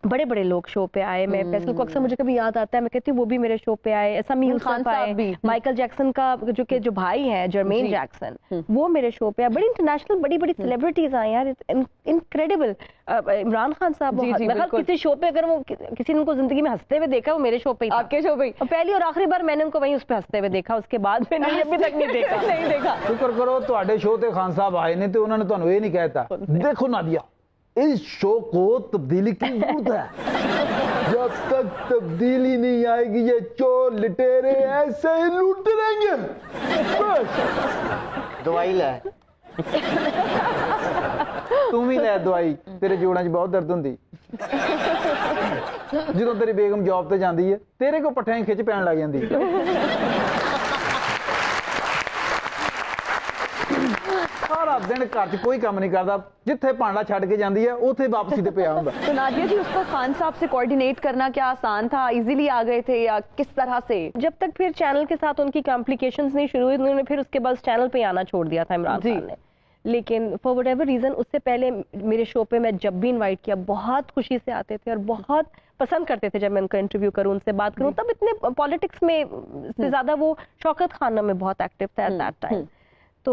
बड़े बड़े लोग शो पे आए। मैं फैसल को अक्सर मुझे कभी याद आता है, मैं कहती हूँ वो भी मेरे शो पे आए, समी यूसुफ आए, माइकल जैक्सन का जो भाई है जर्मेन जैक्सन, वो मेरे शो पे आए। बड़ी इंटरनेशनल बड़ी बड़ी सेलिब्रिटीज आए यार, इनक्रेडिबल। इमरान खान साहब, किसी शो पे अगर वो किसी ने उनको जिंदगी में हंसते हुए देखा, वो मेरे शो पे ही, आपके शो पे। पहली और आखिरी बार मैंने उनको वहीं उस पे हंसते हुए देखा, उसके बाद मैंने अभी तक नहीं देखा। नहीं देखा। शुक्र करो ਤੁਹਾਡੇ शो ਤੇ खान साहब आए ने तो उन्होंने ਤੁਹਾਨੂੰ ਇਹ नहीं कहता देखो नादिया इस शो को तब्दीली की जरूरत है, जब तक तब्दीली नहीं आएगी ये चोर लुटेरे ऐसे ही लूटते रहेंगे। ਦਵਾਈ ਲੈ। ਤੂੰ ਵੀ ਲੈ ਦਵਾਈ, ਤੇਰੇ ਜੋੜਾਂ 'ਚ ਬਹੁਤ ਦਰਦ ਹੁੰਦੀ। ਜਦੋਂ ਤੇਰੀ ਬੇਗਮ ਜੌਬ ਤੇ ਜਾਂਦੀ ਹੈ, ਤੇਰੇ ਕੋ ਪੱਠਿਆਂ 'ਚ ਖਿੱਚ ਪੈਣ ਲੱਗ ਜਾਂਦੀ। सारा दिन घर च कोई काम नहीं करता, जिथे भांडा छड़ के जाती है उथे वापसी ते पिया हुंदा। तो नादिया जी, उसको खान साहब से कोऑर्डिनेट करना क्या आसान था, इजीली आ गए थे या किस तरह से? जब तक फिर चैनल के साथ उनकी कॉम्प्लिकेशंस नहीं शुरू हुई, उन्होंने फिर उसके बाद चैनल पे आना छोड़ दिया था इमरान खान ने। लेकिन फॉर वट एवर रीजन उससे पहले मेरे शो पे मैं जब भी इन्वाइट किया बहुत खुशी से आते थे और बहुत पसंद करते थे जब मैं उनका इंटरव्यू करूं, उनसे बात करूं। तब इतने पॉलिटिक्स में से ज्यादा वो शौकत खाना में बहुत एक्टिव था एट दैट टाइम। तो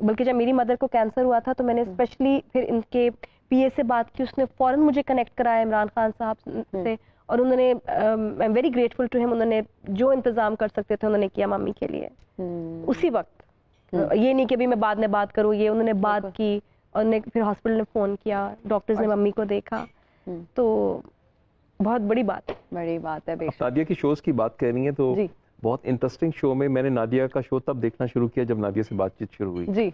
बल्कि जब मेरी मदर को कैंसर हुआ था तो मैंने स्पेशली फिर इनके पीए से बात की, उसने फौरन मुझे कनेक्ट कराया इमरान खान साहब से, और उन्होंने I am very grateful to him, उन्होंने जो इंतजाम कर सकते थे उन्होंने किया मम्मी के लिए उसी वक्त। ये नहीं कि अभी मैं बाद में बात करूँ, ये उन्होंने बात की, और फिर हॉस्पिटल ने फोन किया, डॉक्टर्स ने मम्मी को देखा, तो बहुत बड़ी बात है। नादिया की शोज की बात कर रही है तो बहुत इंटरेस्टिंग शो में मैंने नादिया का शो तब देखना शुरू किया जब नादिया से बातचीत शुरू हुई जी।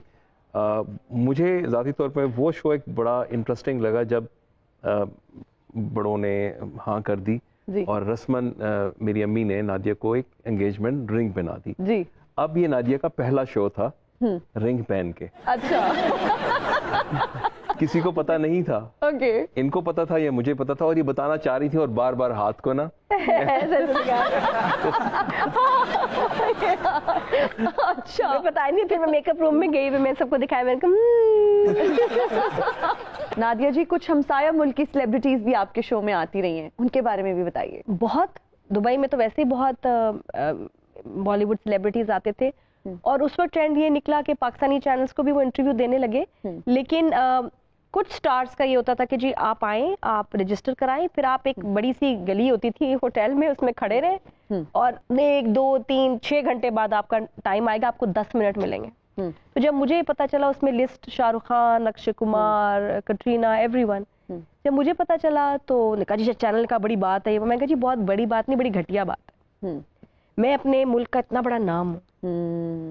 मुझे ज़ाती तौर पर वो शो एक बड़ा इंटरेस्टिंग लगा जब बड़ों ने हाँ कर दी और रस्मन मेरी अम्मी ने नादिया को एक एंगेजमेंट रिंग पहना दी जी। अब ये नादिया का पहला शो था रिंग पहन के। अच्छा। किसी को पता नहीं था। ओके। इनको पता था या मुझे पता था, और ये बताना चाह रही थी और बार बार हाथ को ना अच्छा पता नहीं। फिर मैं मेकअप रूम में गई, मैं सबको दिखाया, मैंने नादिया जी, कुछ हमसाया मुल्क की सेलिब्रिटीज भी आपके शो में आती रही हैं, उनके बारे में भी बताइए। बहुत, दुबई में तो वैसे ही बहुत बॉलीवुड सेलिब्रिटीज आते थे, और उस वक्त ट्रेंड ये निकला कि पाकिस्तानी चैनल्स को भी वो इंटरव्यू देने लगे। लेकिन कुछ स्टार्स का ये होता था कि जी आप आएं, आप रजिस्टर कराएं, फिर आप एक बड़ी सी गली होती थी होटल में, उसमें खड़े रहें, और 1, 2, 3, 6 घंटे बाद आपका टाइम आएगा, आपको 10 मिनट मिलेंगे। तो जब मुझे पता चला उसमें लिस्ट शाहरुख खान, अक्षय कुमार, कटरीना, एवरीवन, जब मुझे पता चला तो कहा जी चैनल का बड़ी बात है। मैं कहा जी बहुत बड़ी बात नहीं, बड़ी घटिया बात है। मैं अपने मुल्क का इतना बड़ा नाम हूँ,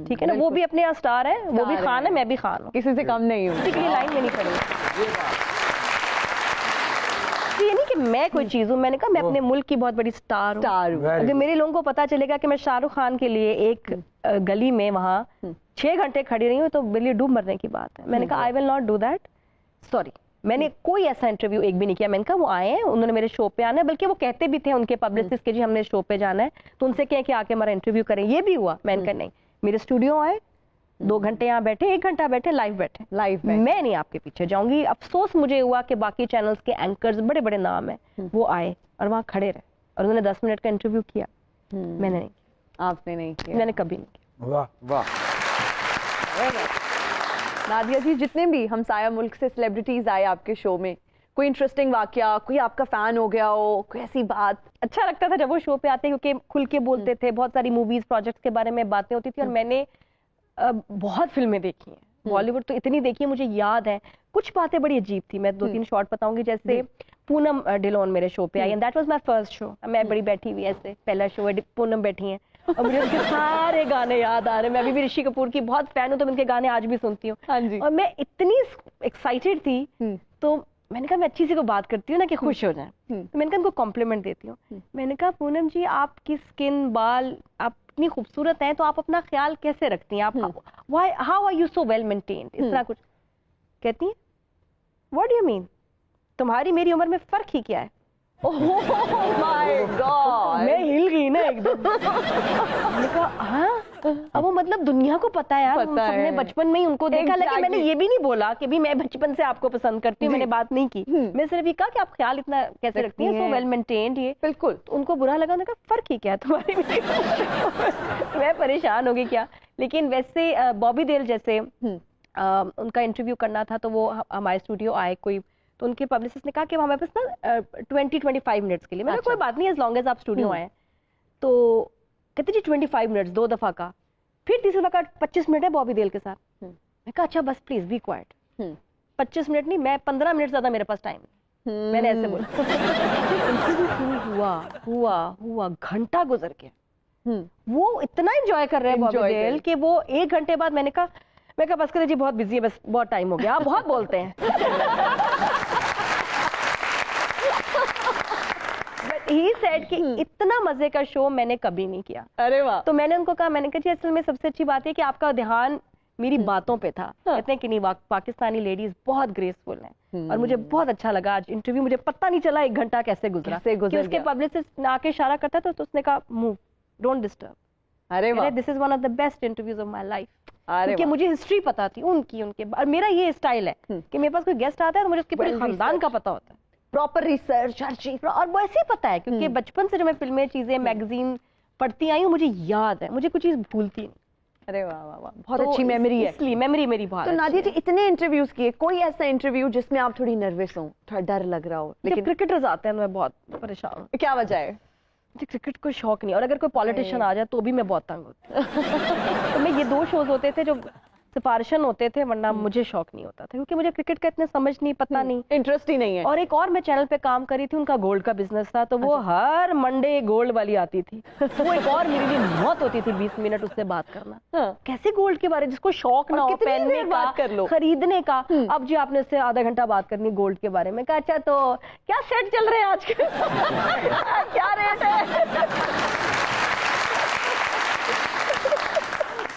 ठीक है ना, वो भी अपने यहाँ स्टार है, वो भी खान है, मैं भी खान हूँ, किसी से कम नहीं हूँ, किसी के लिए लाइन में नहीं खड़ी। ये नहीं कि मैं कोई चीज हूँ, मैंने कहा मैं अपने मुल्क की बहुत बड़ी स्टार हूँ। अगर मेरे लोगों को पता चलेगा कि मैं शाहरुख खान के लिए एक गली में वहाँ 6 घंटे खड़ी रही हूँ तो मेरे लिए डूब मरने की बात है। मैंने कहा I will not do that, sorry. मैंने कोई ऐसा इंटरव्यू एक भी नहीं किया। मैंने कहा वो आए हैं, उन्होंने मेरे शो पे आना है, बल्कि वो कहते भी थे उनके पब्लिसिस्ट के जी हमने शो पे जाना है, तो उनसे कहें कि आके हमारा इंटरव्यू करें। ये भी हुआ। मैंने कहा नहीं, मेरे स्टूडियो आए, 2 घंटे यहाँ बैठे, 1 घंटा बैठे, लाइव बैठे, मैं नहीं आपके पीछे जाऊंगी। अफसोस मुझे हुआ कि बाकी चैनल्स के एंकर्स बड़े बड़े नाम है, वो आए और वहाँ खड़े रहे और उन्होंने 10 मिनट का इंटरव्यू किया। मैंने नहीं किया। आपने नहीं किया? मैंने कभी नहीं किया। वाह वाह। नादिया जी, जितने भी हमसाया मुल्क से सेलिब्रिटीज आए आपके शो में, कोई इंटरेस्टिंग वाकया, कोई आपका फैन हो गया हो, कोई ऐसी बात? अच्छा लगता था जब वो शो पे आते, क्योंकि खुल के बोलते थे, बहुत सारी मूवीज प्रोजेक्ट्स के बारे में बातें होती थी। और मैंने बहुत फिल्में देखी हैं, बॉलीवुड तो इतनी देखी है, मुझे याद है कुछ बातें बड़ी अजीब थी। मैं 2-3 शॉर्ट बताऊंगी। जैसे पूनम डिलोन मेरे शो पे आई, and that was my first show. मैं बड़ी बैठी हुई ऐसे, पहला शो है, पूनम बैठी हैं और मुझे उनके सारे गाने याद आ रहे हैं। मैं अभी भी ऋषि कपूर की बहुत फैन हूँ, तो मैं उनके गाने आज भी सुनती हूँ। हाँ जी। और मैं इतनी एक्साइटेड थी, तो मैंने कहा मैं अच्छी सी को बात करती हूँ ना कि खुश हो जाए, तो मैंने कहा उनको कॉम्प्लीमेंट देती हूँ। मैंने कहा पूनम जी, आपकी स्किन, बाल, आप इतनी खूबसूरत हैं, तो आप अपना ख्याल कैसे रखती हैं? आप how are you so well maintained? इस तरह कुछ कहती हैं। What do you mean? तुम्हारी मेरी उम्र में फर्क ही क्या है? ओह माय गॉड, मैं हिल गई ना एकदम। मैंने कहा हाँ, अब वो मतलब दुनिया को पता है यार, हम पता सबने है। बचपन में ही उनको देखा। लेकिन मैंने Exactly. ये भी नहीं बोला कि भी मैं बचपन से आपको पसंद करती हूँ, मैंने बात नहीं की। मैं सिर्फ ये कहा कि आप ख्याल इतना कैसे रखती हैं, सो वेल मेंटेन्ड। ये बिल्कुल। तो उनको बुरा लगा, उन्होंने कहा फर्क ही क्या है तुम्हारी मेरी? मैं परेशान हो गई क्या। लेकिन वैसे बॉबी देओल जैसे उनका इंटरव्यू करना था, तो वो हमारे स्टूडियो आए कोई, तो उनके पब्लिसिस्ट ने कहा कि हमारे पास ना 20-25 मिनट्स के लिए। मैंने कोई बात नहीं, एज लॉन्ग एज आप स्टूडियो आए। तो कहते जी 25 मिनट्स 2 दफा का, फिर तीसरी दफा का 25 मिनट है बॉबी देओल के साथ। मैं कहा अच्छा बस प्लीज बी क्वाइट। 25 मिनट नहीं, मैं 15 मिनट ज्यादा मेरे पास टाइम। मैंने ऐसे बोला। हुआ घंटा गुजर गया। वो इतना एंजॉय कर रहे हैं बॉबी देओल कि वो 1 घंटे बाद मैं कहा बस करिए जी, बहुत बिजी है, बस बहुत टाइम हो गया, आप बहुत बोलते हैं। बट ही सेड कि इतना मजे का शो मैंने कभी नहीं किया। अरे वाह। तो मैंने उनको कहा, मैंने कहा जी असल में सबसे अच्छी बात है कि आपका ध्यान मेरी बातों पे था। कहते हैं कि नहीं, पाकिस्तानी लेडीज बहुत ग्रेसफुल हैं। और मुझे बहुत अच्छा लगा आज इंटरव्यू, मुझे पता नहीं चला 1 घंटा कैसे गुजरा। कि उसके पब्लिसिस्ट आके इशारा करता था, तो उसने कहा मूव, डोंट डिस्टर्ब। अरे वाह, this is one of the best interviews of my life. अरे क्योंकि मुझे हिस्ट्री पता थी उनकी, और मेरा ये स्टाइल है कि मेरे पास कोई गेस्ट आता है तो मुझे उसके पूरे खानदान का पता होता है, प्रॉपर रिसर्च हर चीज। और वो ऐसे ही पता है क्योंकि बचपन से जो मैं फिल्में, चीजें, मैगजीन पढ़ती आई हूँ, मुझे याद है, मुझे कुछ चीज भूलती नहीं। अरे वाह वाह वाह, बहुत अच्छी मेमोरी है। इसलिए मेमोरी मेरी बहुत। तो नादिया जी, इतने इंटरव्यूज किए, कोई ऐसा इंटरव्यू जिसमें आप थोड़ी नर्वस हो, थोड़ा डर लग रहा हो? लेकिन क्रिकेटर्स आते हैं मैं बहुत परेशान हूँ। क्या वजह है? मुझे क्रिकेट को शौक नहीं, और अगर कोई पॉलिटिशियन आ जाए तो भी मैं बहुत तंग होती हूँ। तो मैं ये 2 शोज होते थे जो सिफारिशन होते थे, वरना मुझे शौक नहीं होता था, क्योंकि मुझे क्रिकेट का इतने समझ नहीं, पता नहीं, इंटरेस्ट ही नहीं है। और एक और मैं चैनल पे काम करी थी, उनका गोल्ड का बिजनेस था, तो वो हर मंडे गोल्ड वाली आती थी। वो एक और मेरे लिए मौत होती थी 20 मिनट उससे बात करना। कैसे गोल्ड के बारे, जिसको शौक ना हो पहनने का, कर लो, खरीदने का, अब जी आपने उससे आधा घंटा बात करनी गोल्ड के बारे में। कहा अच्छा तो क्या सेट चल रहे हैं आज के? क्या रेट है?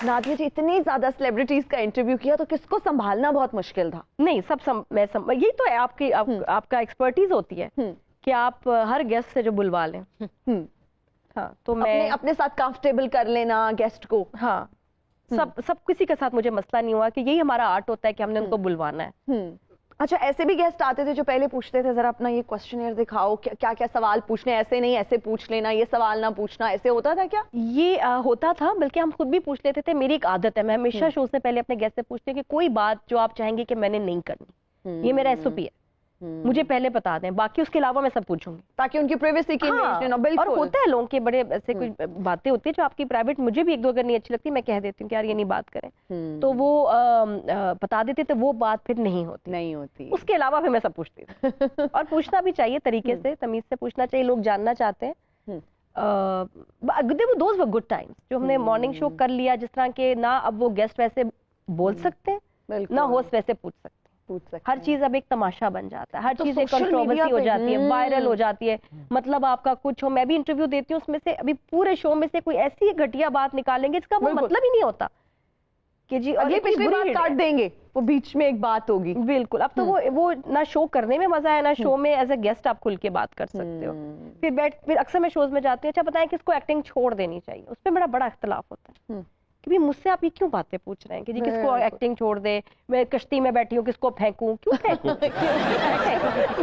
नादिया जी, इतनी ज्यादा सेलिब्रिटीज का इंटरव्यू किया, तो किसको संभालना बहुत मुश्किल था? नहीं, यही तो है आपकी आपका एक्सपर्टीज होती है कि आप हर गेस्ट से जो बुलवा लें। हाँ, तो मैं अपने साथ कंफर्टेबल कर लेना गेस्ट को। हाँ, सब किसी के साथ मुझे मसला नहीं हुआ कि यही हमारा आर्ट होता है कि हमने उनको बुलवाना है। अच्छा, ऐसे भी गेस्ट आते थे जो पहले पूछते थे जरा अपना ये क्वेश्चनियर दिखाओ, क्या क्या सवाल पूछने, ऐसे नहीं ऐसे पूछ लेना, ये सवाल ना पूछना, ऐसे होता था क्या? ये होता था, बल्कि हम खुद भी पूछ लेते थे। मेरी एक आदत है, मैं हमेशा शो से पहले अपने गेस्ट से पूछती हूँ कि कोई बात जो आप चाहेंगे कि मैंने नहीं करनी, ये मेरा SOP है, मुझे पहले बता दें, बाकी उसके अलावा मैं सब पूछूंगी, ताकि उनकी प्राइवेसी की इन्वेस्टमेंट हो। बिल्कुल। और होता है लोगों के बड़े ऐसे कुछ बातें होती है जो आपकी प्राइवेट, मुझे भी 1-2 अगर नहीं अच्छी लगती मैं कह देती हूँ कि यार ये नहीं बात करें, तो वो बता देते, तो वो बात फिर नहीं होती। उसके अलावा फिर मैं सब पूछती हूँ। और पूछना भी चाहिए तरीके से, तमीज से पूछना चाहिए, लोग जानना चाहते हैं। दोज वर गुड टाइम्स जो हमने मॉर्निंग शो कर लिया, जिस तरह के ना अब वो गेस्ट वैसे बोल सकते हैं, ना होस्ट वैसे पूछ सकते। हर चीज अब एक तमाशा बन जाता है, हर चीज एक कंट्रोवर्सी हो जाती है, वायरल हो जाती है। मतलब आपका कुछ हो, मैं भी इंटरव्यू देती हूँ, उसमें से अभी पूरे शो में से कोई ऐसी घटिया बात निकालेंगे जिसका वो मतलब ही नहीं होता, कि जी अगली ये कुछ पिछली बुरी बात हिट काट है। देंगे, वो बीच में एक बात होगी। बिल्कुल, अब तो वो ना शो करने में मजा है, ना शो में एज ए गेस्ट आप खुल के बात कर सकते हो। फिर अक्सर मैं शोज में जाती हूँ, अच्छा बताएं किसको एक्टिंग छोड़ देनी चाहिए, उसमें मेरा बड़ा इख्तलाफ होता है कि भाई मुझसे आप ये क्यों बातें पूछ रहे हैं कि जी किसको एक्टिंग छोड़ दे, मैं कश्ती में बैठी हूँ किसको फेंकूं, क्यों फेंकूं?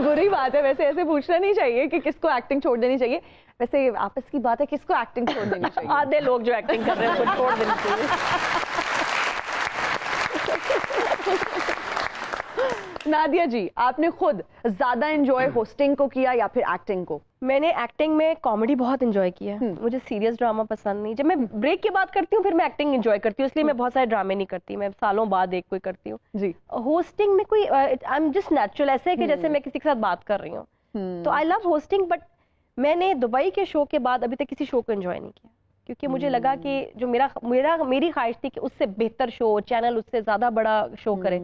बुरी बात है वैसे, ऐसे पूछना नहीं चाहिए कि किसको एक्टिंग छोड़ देनी चाहिए। वैसे आपस की बात है, किसको एक्टिंग छोड़ देनी चाहिए? आधे लोग जो एक्टिंग कर रहे हैं उनको छोड़ देनी चाहिए। नादिया जी, आपने खुद ज्यादा एंजॉय होस्टिंग को किया या फिर एक्टिंग को? मैंने एक्टिंग में कॉमेडी बहुत एंजॉय किया है, मुझे सीरियस ड्रामा पसंद नहीं। जब मैं ब्रेक की बात करती हूँ फिर मैं एक्टिंग एंजॉय करती हूँ, इसलिए मैं बहुत सारे ड्रामे नहीं करती, मैं सालों बाद एक कोई करती हूँ। जी। होस्टिंग में कोई आई एम जस्ट नेचुरल, ऐसे है कि जैसे मैं किसी के साथ बात कर रही हूँ, तो आई लव होस्टिंग। बट मैंने दुबई के शो के बाद अभी तक किसी शो को एंजॉय नहीं किया, क्योंकि मुझे लगा कि जो मेरी ख्वाहिश थी कि उससे बेहतर शो, चैनल उससे ज्यादा बड़ा शो करे।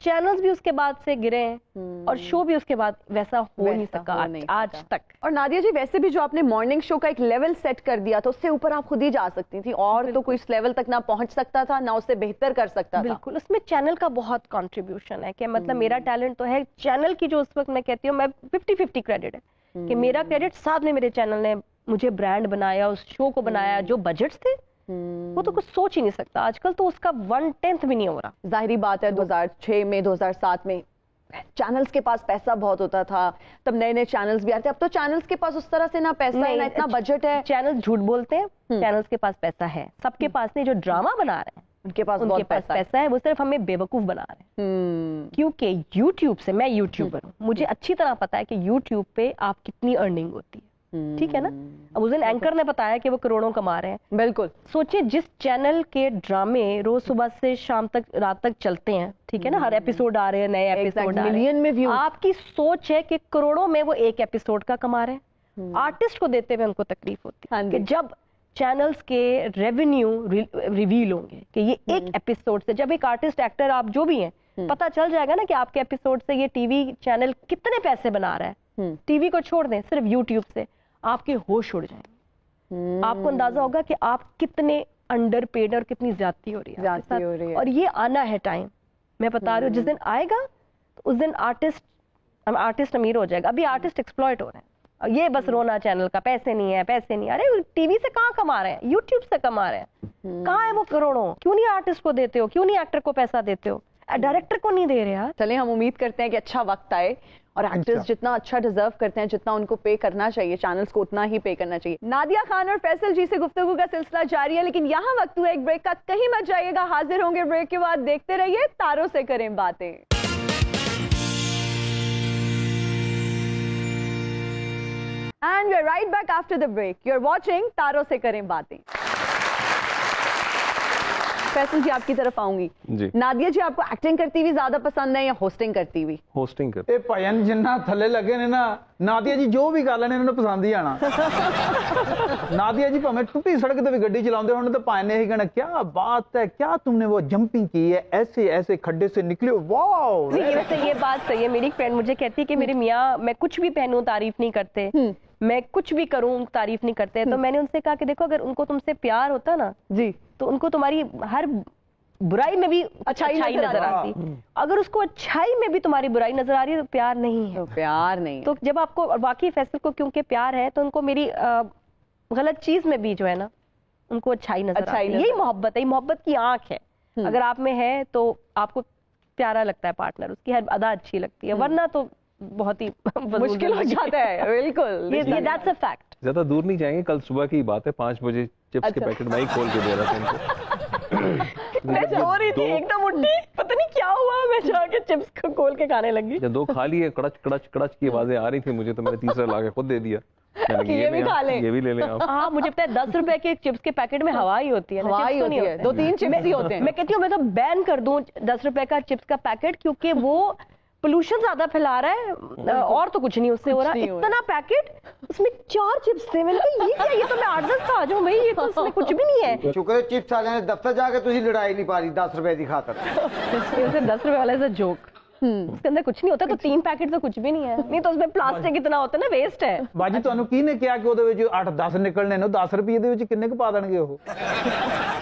चैनल्स भी उसके बाद से गिरे हैं और शो भी उसके बाद वैसा हो नहीं सका आज तक। और नादिया जी, वैसे भी जो आपने मॉर्निंग शो का एक लेवल सेट कर दिया था, उससे ऊपर आप खुद ही जा सकती थी, और तो कोई इस लेवल तक ना पहुंच सकता था ना उससे बेहतर कर सकता था। बिल्कुल, उसमें चैनल का बहुत कंट्रीब्यूशन है कि मतलब मेरा टैलेंट तो है, चैनल की जो उस वक्त मैं कहती हूँ मैं 50-50 क्रेडिट है कि मेरा क्रेडिट, साथ में मेरे चैनल ने मुझे ब्रांड बनाया, उस शो को बनाया। जो बजट्स थे वो तो कुछ सोच ही नहीं सकता, आजकल तो उसका 1/10 भी नहीं हो रहा। जाहिरी बात है 2006 में 2007 में चैनल्स के पास पैसा बहुत होता था, तब नए नए चैनल्स भी आते। अब तो चैनल्स के पास उस तरह से ना पैसा है ना इतना बजट है। चैनल झूठ बोलते हैं, चैनल्स के पास पैसा है, सबके पास नहीं। जो ड्रामा बना रहे हैं उनके पास बहुत पैसा है, वो सिर्फ हमें बेवकूफ बना रहे हैं। क्योंकि यूट्यूब से, मैं यूट्यूबर हूँ, मुझे अच्छी तरह पता है कि यूट्यूब पे आप कितनी अर्निंग होती है, ठीक है ना। अब उस दिन एंकर ने बताया कि वो करोड़ों कमा रहे हैं। बिल्कुल, सोचिए जिस चैनल के ड्रामे रोज सुबह से शाम तक, रात तक चलते हैं, ठीक है ना, हर एपिसोड आ रहे हैं, नए एपिसोड मिलियन में व्यू। आपकी सोच है कि करोड़ों में वो एक एपिसोड का कमा रहे हैं। आर्टिस्ट को देते हुए उनको तकलीफ होती है कि जब चैनल्स के रेवेन्यू रिवील होंगे कि ये एक एपिसोड से, जब एक आर्टिस्ट, एक्टर, आप जो भी हैं, पता चल जाएगा ना कि आपके एपिसोड से ये टीवी चैनल कितने पैसे बना रहा है। टीवी को छोड़ दें, सिर्फ यूट्यूब से आपके होश उड़ जाएंगे। आपको अंदाजा होगा कि आप कितने अंडर पेड और कितनी ज्यादती हो रही है। और ये आना है टाइम, मैं बता रही हूँ, जिस दिन आएगा तो उस दिन आर्टिस्ट अमीर हो जाएगा। अभी आर्टिस्ट एक्सप्लॉइट हो रहे हैं, ये बस रोना चैनल का, पैसे नहीं है, पैसे नहीं। अरे टीवी से कहाँ कमा रहे हैं, यूट्यूब से कमा रहे हैं। कहाँ है वो करोड़ों? क्यों नहीं आर्टिस्ट को देते हो, क्यों नहीं एक्टर को पैसा देते हो, डायरेक्टर को नहीं दे रहे यार। चले, हम उम्मीद करते हैं कि अच्छा वक्त आए और एक्टर्स जितना अच्छा डिजर्व करते हैं, जितना उनको पे करना चाहिए, चैनल्स को उतना ही पे करना चाहिए। नादिया खान और फैसल जी से गुफ्तगू का सिलसिला जारी है, लेकिन यहाँ वक्त हुआ एक ब्रेक का, कहीं मत जाइएगा। हाजिर होंगे ब्रेक के बाद, देखते रहिए तारों से करें बातें। And we're right back after the break. You're watching तारों से करें बातें। फैसल जी, आपकी तरफ आऊंगी जी। नादिया जी, आपको एक्टिंग करती हुई ज्यादा पसंद है या होस्टिंग करती हुई? होस्टिंग कर। ਇਹ ਭਜਨ ਜਿੰਨਾ ਥੱਲੇ ਲੱਗੇ ਨੇ ਨਾ, ਨਾਦੀਆ ਜੀ ਜੋ ਵੀ ਕਰ ਲੈਣੇ ਇਹਨਾਂ ਨੂੰ ਪਸੰਦ ਹੀ ਆਣਾ। नादिया जी भाਵੇਂ टूटी सड़क पे भी ਗੱਡੀ ਚਲਾਉਂਦੇ ਹੋਣ ਤਾਂ ਭਾਵੇਂ ਨੇ ਹੀ कहना क्या बात है, क्या तुमने वो जंपिंग की है, ऐसे ऐसे खड्डे से निकले हो, वाओ। वैसे ये बात सही है, मेरी फ्रेंड मुझे कहती है कि मेरे मियाँ, मैं कुछ भी पहनूं तारीफ नहीं करते, मैं कुछ भी करूं तारीफ नहीं करते। तो मैंने उनसे कहा कि देखो, अगर उनको तुमसे प्यार होता ना जी, तो उनको तुम्हारी हर बुराई में भी अच्छाई नजर आती। अगर उसको अच्छाई में भी तुम्हारी बुराई नजर आ रही है तो प्यार नहीं है, प्यार नहीं। तो जब आपको बाकी फैसल को क्योंकि प्यार है, तो उनको मेरी गलत चीज में भी जो है ना, उनको अच्छाई नजर आती है। यही मोहब्बत है, मोहब्बत की आंख है। अगर आप में है तो आपको प्यारा लगता है पार्टनर, उसकी हर अदा अच्छी लगती है, वरना तो बहुत ही मुश्किल हो जाता है। बिल्कुल, ये दैट्स अ फैक्ट। ज्यादा दूर नहीं जाएंगे, कल सुबह की बात है, 5 बजे चिप्स के पैकेट मैं ही खोल के दे रहा था इनको। मैं सो रही थी, एकदम उठी, पता नहीं क्या हुआ, मैं जाके चिप्स को खोल के खाने लगी। जब 2 खा लिए, कड़च कड़च कड़च की आवाजें आ रही थी मुझे, तो मैंने तीसरा लाके खुद दे दिया। ये भी खा लें, ये भी ले लें आप। हाँ, मुझे पता है 10 रुपए के चिप्स के पैकेट में हवा ही होती है, हवा ही होती है, 2-3 चिप्स ही होते हैं। मैं कहती हूँ मैं तो बैन कर दूं 10 रुपए का चिप्स का पैकेट, क्योंकि वो पोल्यूशन ज्यादा फैला रहा है, और तो कुछ नहीं उससे हो रहा। इतना पैकेट, उसमें 4 चिप्स थे। मैंने कहा ये क्या, ये तो मैं 8-10 खा जाऊं भाई, ये तो उसमें कुछ भी नहीं है। शुक्र है चिप्स वाले ने दफ्तर जाके तुझे लड़ाई नहीं पा रही 10 रुपए की खातर। ये 10 रुपए वाला ऐसा जोक। उसके अंदर कुछ नहीं होता, तो 3 पैकेट तो कुछ भी नहीं है। नहीं तो उसमें प्लास्टिक इतना होता है ना, वेस्ट है। ਬਾਜੀ ਤੁਹਾਨੂੰ ਕਿਹਨੇ ਕਿਹਾ ਕਿ ਉਹਦੇ ਵਿੱਚ 8-10 ਨਿਕਲਣੇ ਨੇ? 10 ਰੁਪਏ ਦੇ ਵਿੱਚ ਕਿੰਨੇ ਕੁ ਪਾ ਦੇਣਗੇ ਉਹ?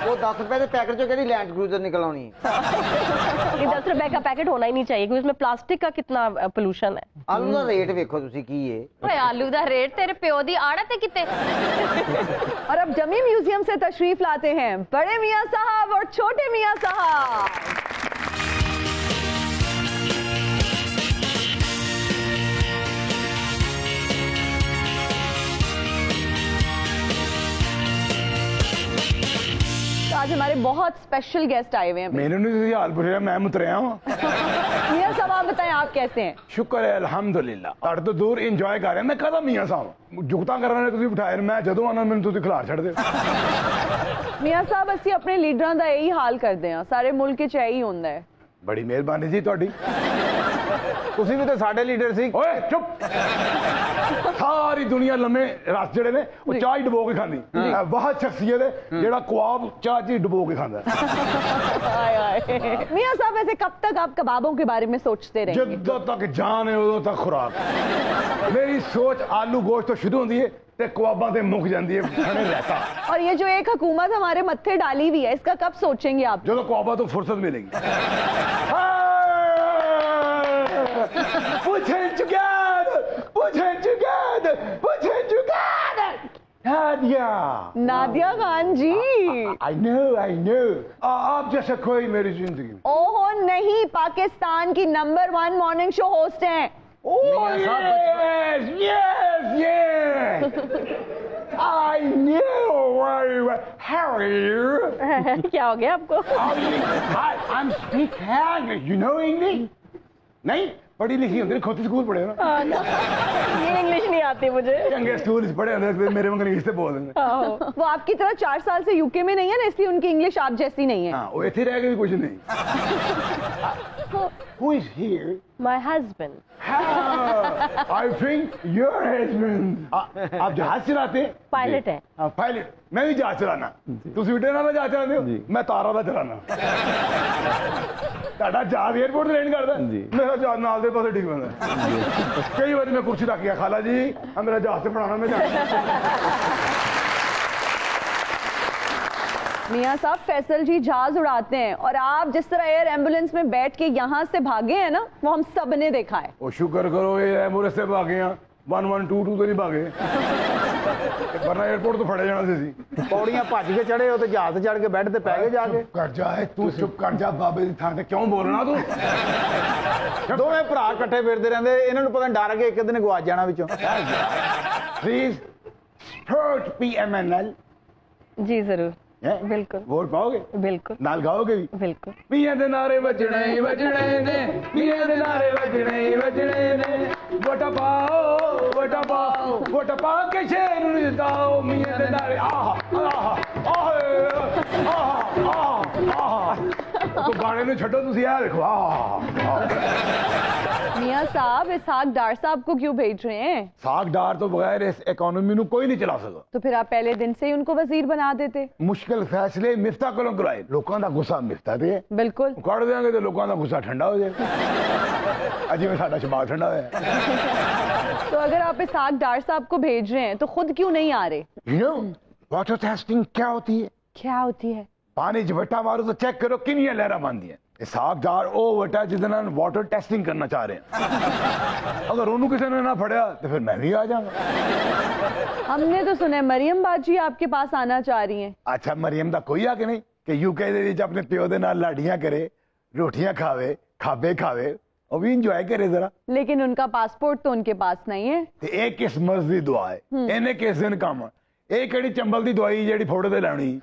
ਉਹ 10 ਰੁਪਏ ਦੇ ਪੈਕਟ ਚੋਂ ਕਿਹੜੀ ਲੈਂਡ ਕਰੂਜ਼ਰ ਨਿਕਲ ਆਉਣੀ ਹੈ? 10 रुपए का पैकेट होना ही नहीं चाहिए, क्योंकि उसमें प्लास्टिक का कितना पोल्यूशन है। ਆਲੂ ਦਾ ਰੇਟ ਵੇਖੋ ਤੁਸੀਂ ਕੀ ਹੈ। ਓਏ ਆਲੂ ਦਾ ਰੇਟ ਤੇਰੇ ਪਿਓ ਦੀ ਆੜਤ ਹੈ ਕਿਤੇ। और अब जमी म्यूजियम से तशरीफ लाते हैं बड़े मियां साहब और छोटे मियां साहब। आज हमारे बहुत स्पेशल गेस्ट आए हुए हैं। मेनू नहीं हाल पुछया, मैं मुतरिया हूं। मियां साहब आप बताएं आप कैसे हैं? शुक्र है अल्हम्दुलिल्लाह। ਤੁਹਾਡੇ ਤੋਂ ਦੂਰ ਇੰਜੋਏ ਕਰ ਰਿਹਾ ਮੈਂ। ਕਹਦਾ ਮੀਆਂ ਸਾਹਿਬ ਜੁਗਤਾਂ ਕਰਨ ਵਾਲੇ ਤੁਸੀਂ ਬਿਠਾਏ, ਮੈਂ ਜਦੋਂ ਆਣਾ ਮੈਨੂੰ ਤੁਸੀਂ ਖਿਲਾਰ ਛੱਡ ਦਿਓ। मियां साहब ਅਸੀਂ ਆਪਣੇ ਲੀਡਰਾਂ ਦਾ ਇਹੀ ਹਾਲ ਕਰਦੇ ਹਾਂ, ਸਾਰੇ ਮੁਲਕ 'ਚ ਇਹੀ ਹੁੰਦਾ ਹੈ। ਬੜੀ ਮਿਹਰਬਾਨੀ ਜੀ ਤੁਹਾਡੀ। ਤੁਸੀਂ ਵੀ ਤੇ ਸਾਡੇ ਲੀਡਰ ਸੀ। ਓਏ ਚੁੱਪ। ਸਾਰੀ ਦੁਨੀਆ ਲੰਮੇ ਰਸ ਜਿਹੜੇ ਨੇ ਉਹ ਚਾਹ ਹੀ ਡਬੋ ਕੇ ਖਾਂਦੀ। ਵਾਹ ਸ਼ਖਸੀਅਤ ਹੈ ਜਿਹੜਾ ਕਬਾਬ ਚਾਹ ਚ ਡਬੋ ਕੇ ਖਾਂਦਾ। मियां साहब वैसे कब तक आप कबाबों के बारे में सोचते रहेंगे? ਜਦੋਂ ਤੱਕ ਜਾਨ ਹੈ ਉਦੋਂ ਤੱਕ ਖੁਰਾਕ। ਮੇਰੀ ਸੋਚ ਆਲੂ ਗੋਸ਼ਤ ਤੋਂ ਸ਼ੁਰੂ ਹੁੰਦੀ ਹੈ ਤੇ ਕਬਾਬਾਂ ਤੇ ਮੁੱਕ ਜਾਂਦੀ ਹੈ ਖਣੇ ਰਹਿਤਾ। और ये जो एक हुकूमत हमारे मत्थे डाली हुई है, इसका कब सोचेंगे आप? ਜਦੋਂ ਕਬਾਬਾਂ ਤੋਂ ਫੁਰਸਤ ਮਿਲੇਗੀ। Pushing together, pushing together, pushing together. Nadia. Nadia Khan ji. I know. आप जैसा कोई मेरी जिंदगी में। ओहो नहीं, पाकिस्तान की नंबर 1 मॉर्निंग शो होस्ट हैं। Oh yes. I knew very well. How are you? क्या हो गया आपको? Hi, I'm speaking English. You know English? नहीं पढ़ी लिखी होती खोती स्कूल पढ़े ना। ये इंग्लिश नहीं आती मुझे। चंगे स्कूल पढ़े होते मेरे में इंग्लिश से बोल देंगे। वो आपकी तरह 4 साल से यूके में नहीं है ना, इसलिए उनकी इंग्लिश आप जैसी नहीं है। हाँ, वो इतने रह गए भी कुछ नहीं। Who is here? My husband. I think your husband. आप जहाज चलाते हैं? पायलट है। हाँ, पायलट। मैं भी जहाज चलाना। तुम स्वीडन वाला जहाज चलाते हो? मैं तारा ਦਾ ਚਲਾਣਾ। ਤੁਹਾਡਾ ਜਹਾਜ਼ 에어ਪੋਰਟ ਤੇ ਲੈਂਡ ਕਰਦਾ? ਮੇਰਾ ਜਹਾਜ਼ ਨਾਲ ਦੇ ਪਾਸੇ ਡਿੱਗ ਪੈਂਦਾ। ਕਈ ਵਾਰੀ ਮੈਂ ਕੁਰਸੀ ਰੱਖ ਗਿਆ, ਖਾਲਾ ਜੀ ਆ ਮੇਰਾ ਜਹਾਜ਼ ਤੇ ਬਣਾਉਣਾ ਮੈਂ ਜਾਣਾ। मियां साहब फैसल जी जहाज उड़ाते हैं और आप जिस तरह एयर एम्बुलेंस में बैठ के यहाँ से भागे हैं ना, वो हम सब ने देखा है। ਉਹ ਸ਼ੁਕਰ ਕਰੋ ਇਹ ਐਂਬੂਲੈਂਸ ਤੇ ਭਾਗੇ ਆ 1122 ਤੇ ਨਹੀਂ ਭਾਗੇ ਵਰਨਾ 에어ਪੋਰਟ ਤੋਂ ਫੜੇ ਜਾਣਾ ਸੀ। ਪੌੜੀਆਂ ਭੱਜ ਕੇ ਚੜੇ ਹੋ ਤੇ ਜਹਾਜ਼ ਚੜ ਕੇ ਬੈੱਡ ਤੇ ਪੈ ਕੇ ਜਾ ਕੇ। ਕਰ ਜਾ ਤੂੰ ਚੁੱਪ ਕਰ ਜਾ, ਬਾਬੇ ਦੀ ਥਾਂ ਤੇ ਕਿਉਂ ਬੋਲਣਾ ਤੂੰ? ਦੋਵੇਂ ਭਰਾ ਇਕੱਠੇ ਫਿਰਦੇ ਰਹਿੰਦੇ, ਇਹਨਾਂ ਨੂੰ ਪਤਾ ਡਰ ਕੇ ਇੱਕ ਦਿਨ ਗਵਾਚ ਜਾਣਾ ਵਿੱਚੋਂ। Please sport PMNL। जी जरूर। बिल्कुल। वोट पाओगे? बिल्कुल। नाल गाओगे भी? बिल्कुल। पीएं दे नारे वजने ही वजने ने, पीएं दे नारे वजने ही वजने ने। वोट पाओ वोट पा के शेर नूं जिताओ। मियां दे नारे आहा आहा आहा आहा आहा। तो गाने ਨੂੰ ਛੱਡੋ ਤੁਸੀਂ ਆ ਦੇਖੋ मियां साहब इसहाक डार साहब को क्यों भेज रहे हैं? ਸਾਗ ਡਾਰ ਤੋਂ ਬਗੈਰ ਇਸ ਇਕਨੋਮੀ ਨੂੰ ਕੋਈ ਨਹੀਂ ਚਲਾ ਸਕਦਾ। तो फिर आप पहले दिन से ही उनको वजीर बना देते। ਮੁਸ਼ਕਿਲ ਫੈਸਲੇ ਮਿਫਤਾ ਕੋਲੋਂ ਕਰਾਏ। ਲੋਕਾਂ ਦਾ ਗੁੱਸਾ ਮਿਫਤਾ ਤੇ ਹੈ। बिल्कुल। ਕੱਢ ਦਿਆਂਗੇ ਤੇ ਲੋਕਾਂ ਦਾ ਗੁੱਸਾ ਠੰਡਾ ਹੋ ਜਾਏਗਾ। ਜਿਵੇਂ ਸਾਡਾ ਸ਼ਬਾਬ ਠੰਡਾ ਹੋਇਆ। तो अगर आप इसहाक डार साहब को भेज रहे हैं तो खुद क्यों नहीं आ रहे? You know, वाटर टेस्टिंग क्या होती है? क्या होती है? पानी च वट्टा मारो तो चेक करो किनियां लहरां बनदियां। इसहाकदार ਉਹ ਵਟਾ ਜਿਹਦੇ ਨਾਲ ਵਾਟਰ ਟੈਸਟਿੰਗ ਕਰਨਾ ਚਾਹ ਰਹੇ हैं। अगर ਉਹਨੂੰ ਕਿਸੇ ਨੇ ਨਾ ਫੜਿਆ तो फिर मैं भी आ जाऊंगा। हमने तो सुना है मरियम बाजी आपके पास आना चाह रही हैं। अच्छा मरियम ਦਾ ਕੋਈ ਹੱਕ ਨਹੀਂ ਕਿ ਯੂਕੇ ਦੇ ਵਿੱਚ ਆਪਣੇ ਪਿਓ ਦੇ ਨਾਲ ਲਾੜੀਆਂ ਕਰੇ, ਰੋਟੀਆਂ ਖਾਵੇ, ਖਾਬੇ ਖਾਵੇ, ਉਹ ਵੀ ਇੰਜੋਏ ਕਰੇ ਜ਼ਰਾ। लेकिन उनका पासपोर्ट तो उनके पास नहीं है। ਤੇ ਇਹ ਕਿਸ ਮਰਜ਼ ਦੀ ਦੁਆ ਹੈ? ਇਹਨੇ ਕਿਸ ਦਿਨ ਕੰਮ? ਇਹ ਕਿਹੜੀ ਚੰਬਲ ਦੀ ਦਵਾਈ ਜਿਹੜੀ ਫੋਟੋ ਤੇ ਲਾਉਣੀ?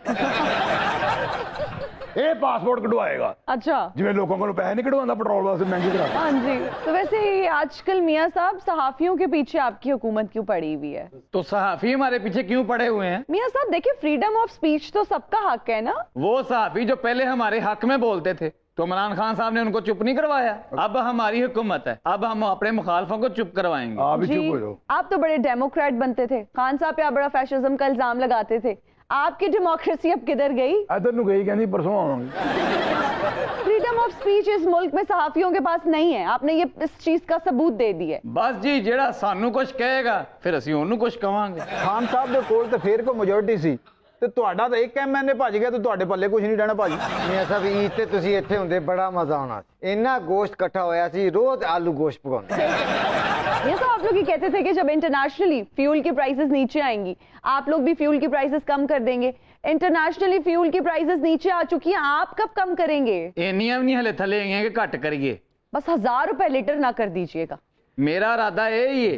ਇਹ ਪਾਸਪੋर्ट कटवाएगा। अच्छा। जिवें लोगों को पैसे नहीं कटवाता पेट्रोल वास्ते महंगी करा। हाँ जी। तो वैसे ही आजकल मियां साहब सहाफियों के पीछे आपकी हुकूमत क्यों पड़ी हुई है? तो सहाफी हमारे पीछे क्यों पड़े हुए हैं? मियां साहब देखिए, फ्रीडम ऑफ स्पीच तो सबका हक है ना। वो सहाफी जो पहले हमारे हक में बोलते थे तो इमरान खान साहब ने उनको चुप नहीं करवाया। अब हमारी हुकूमत है, अब हम अपने मुखालफों को चुप करवाएंगे। आप भी जी, चुप हो जाओ। आप तो बड़े डेमोक्रेट बनते थे, खान साहब पे आप बड़ा फैशिज्म का इल्जाम लगाते थे। आपकी डेमोक्रेसी अब किधर गई? इधर नु गई, कहनी परसों आवांगे। फ्रीडम ऑफ स्पीच इस मुल्क में सहाफियों के पास नहीं है, आपने ये इस चीज का सबूत दे दिया है। बस जी, जेड़ा सानू कुछ कहेगा फिर ਅਸੀਂ ਉਹਨੂੰ ਕੁਝ ਕਵਾਂਗੇ। ਖਾਨ ਸਾਹਿਬ ਦੇ ਕੋਲ ਤੇ ਫੇਰ ਕੋ ਮੈਜੋਰਟੀ ਸੀ ਤੇ ਤੁਹਾਡਾ ਤਾਂ ਇੱਕ ਐਮਐਨਏ ਭੱਜ ਗਿਆ ਤੇ ਤੁਹਾਡੇ ਪੱਲੇ ਕੁਝ ਨਹੀਂ ਰਹਿਣਾ ਭਾਜੀ। ਮੀਆਂ ਸਾਹਿਬ ਈਦ ਤੇ ਤੁਸੀਂ ਇੱਥੇ ਹੁੰਦੇ ਬੜਾ ਮਜ਼ਾ ਆਉਣਾ ਸੀ। ਇੰਨਾ ਗੋਸ਼ਤ ਇਕੱਠਾ ਹੋਇਆ ਸੀ, ਰੋਜ਼ ਆਲੂ ਗੋਸ਼ਤ ਪਕਾਉਂਦੇ। ये तो आप लोग ही कहते थे कि जब इंटरनेशनली फ्यूल की प्राइसेस नीचे आएंगी आप लोग भी फ्यूल की प्राइसेस कम कर देंगे। इंटरनेशनली फ्यूल की प्राइसेस नीचे आ चुकी हैं, आप कब कम करेंगे? ਇੰਨੀਆਂ ਵੀ ਨਹੀਂ ਹਲੇ ਥੱਲੇ ਆਈਆਂ ਕਿ ਘੱਟ ਕਰੀਏ। बस 1000 रुपए लीटर ना कर दीजिएगा। ਮੇਰਾ ਇਰਾਦਾ ਇਹ ਹੀ ਹੈ।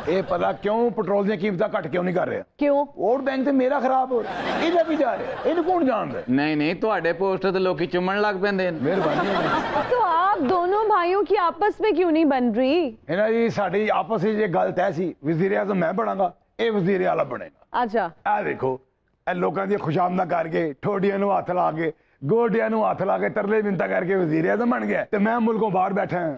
ਇਹ ਪਤਾ ਕਿਉਂ ਪੈਟਰੋਲ ਦੀਆਂ ਕੀਮਤਾਂ ਘੱਟ ਕਿਉਂ ਨਹੀਂ ਕਰ ਰਿਹਾ? क्यों? ਵੋਟ ਬੈਂਕ ਤੇ ਮੇਰਾ ਖਰਾਬ ਹੋ ਰਿਹਾ, ਇਹਦਾ ਵੀ ਜਾ ਰਿਹਾ, ਇਹਨੂੰ ਕੌਣ ਜਾਣਦਾ? ਨਹੀਂ ਨਹੀਂ, ਤੁਹਾਡੇ ਪੋਸਟਰ ਤੇ ਲੋਕੀ ਚੁੰਮਣ ਲੱਗ ਪੈਂਦੇ ਨੇ। ਮਿਹਰਬਾਨੀ। तो आप दोनों भाइयों की आपस में क्यों नहीं बन रही? ਇਹਨਾਂ ਦੀ ਸਾਡੀ ਆਪਸ ਵਿੱਚ ਇਹ ਗੱਲ ਤੈਅ ਸੀ, ਵਜ਼ੀਰ ਆਜ਼ਮ ਮੈਂ ਬਣਾਂਗਾ, ਇਹ ਵਜ਼ੀਰ ਆਲਾ ਬਣੇਗਾ। अच्छा, ਇਹ ਦੇਖੋ, ਇਹ ਲੋਕਾਂ ਦੀਆਂ ਖੁਸ਼ਾਮਦਾਂ ਕਰਕੇ, ਠੋਡੀਆਂ ਨੂੰ ਹੱਥ ਲਾ ਕੇ, ਗੋਡਿਆਂ ਨੂੰ ਹੱਥ ਲਾ ਕੇ, ਤਰਲੇ ਮਿੰਤਾ ਕਰਕੇ ਵਜ਼ੀਰ ਆਜ਼ਮ ਬਣ ਗਿਆ ਤੇ ਮੈਂ ਮੁਲਕੋਂ ਬਾਹਰ ਬੈਠਾ ਹਾਂ।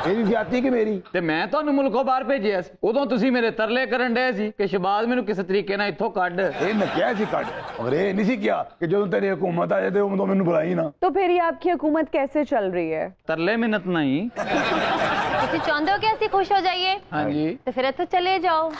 ਇਹਦੀ ਜ਼ਿਆਦਤੀ ਕਿ ਮੇਰੀ? ਤੇ ਮੈਂ ਤੁਹਾਨੂੰ ਮੁਲਕੋਂ ਬਾਹਰ ਭੇਜਿਆ ਸੀ, ਉਦੋਂ ਤੁਸੀਂ ਮੇਰੇ ਤਰਲੇ ਕਰਨ ਡਏ ਸੀ ਕਿ ਸ਼ਬਾਜ਼ ਮੈਨੂੰ ਕਿਸੇ ਤਰੀਕੇ ਨਾਲ ਇੱਥੋਂ ਕੱਢ। ਇਹ ਮੈਂ ਕਿਹਾ ਸੀ ਕੱਢ, ਔਰ ਇਹ ਨਹੀਂ ਸੀ ਕਿਹਾ ਕਿ ਜਦੋਂ ਤੇਰੀ ਹਕੂਮਤ ਆ ਜਾਏ ਤੇ ਉਦੋਂ ਮੈਨੂੰ ਬੁਲਾਈ ਨਾ। तो फिर ये आपकी हुकूमत कैसे चल रही है? ਤਰਲੇ ਮਿੰਨਤ ਨਹੀਂ। ਤੁਸੀਂ ਚਾਹੁੰਦੇ ਹੋ ਕਿ ਅਸੀਂ ਖੁਸ਼ ਹੋ ਜਾਈਏ? ਹਾਂਜੀ। ਤੇ ਫਿਰ ਇੱਥੋਂ ਚਲੇ ਜਾਓ।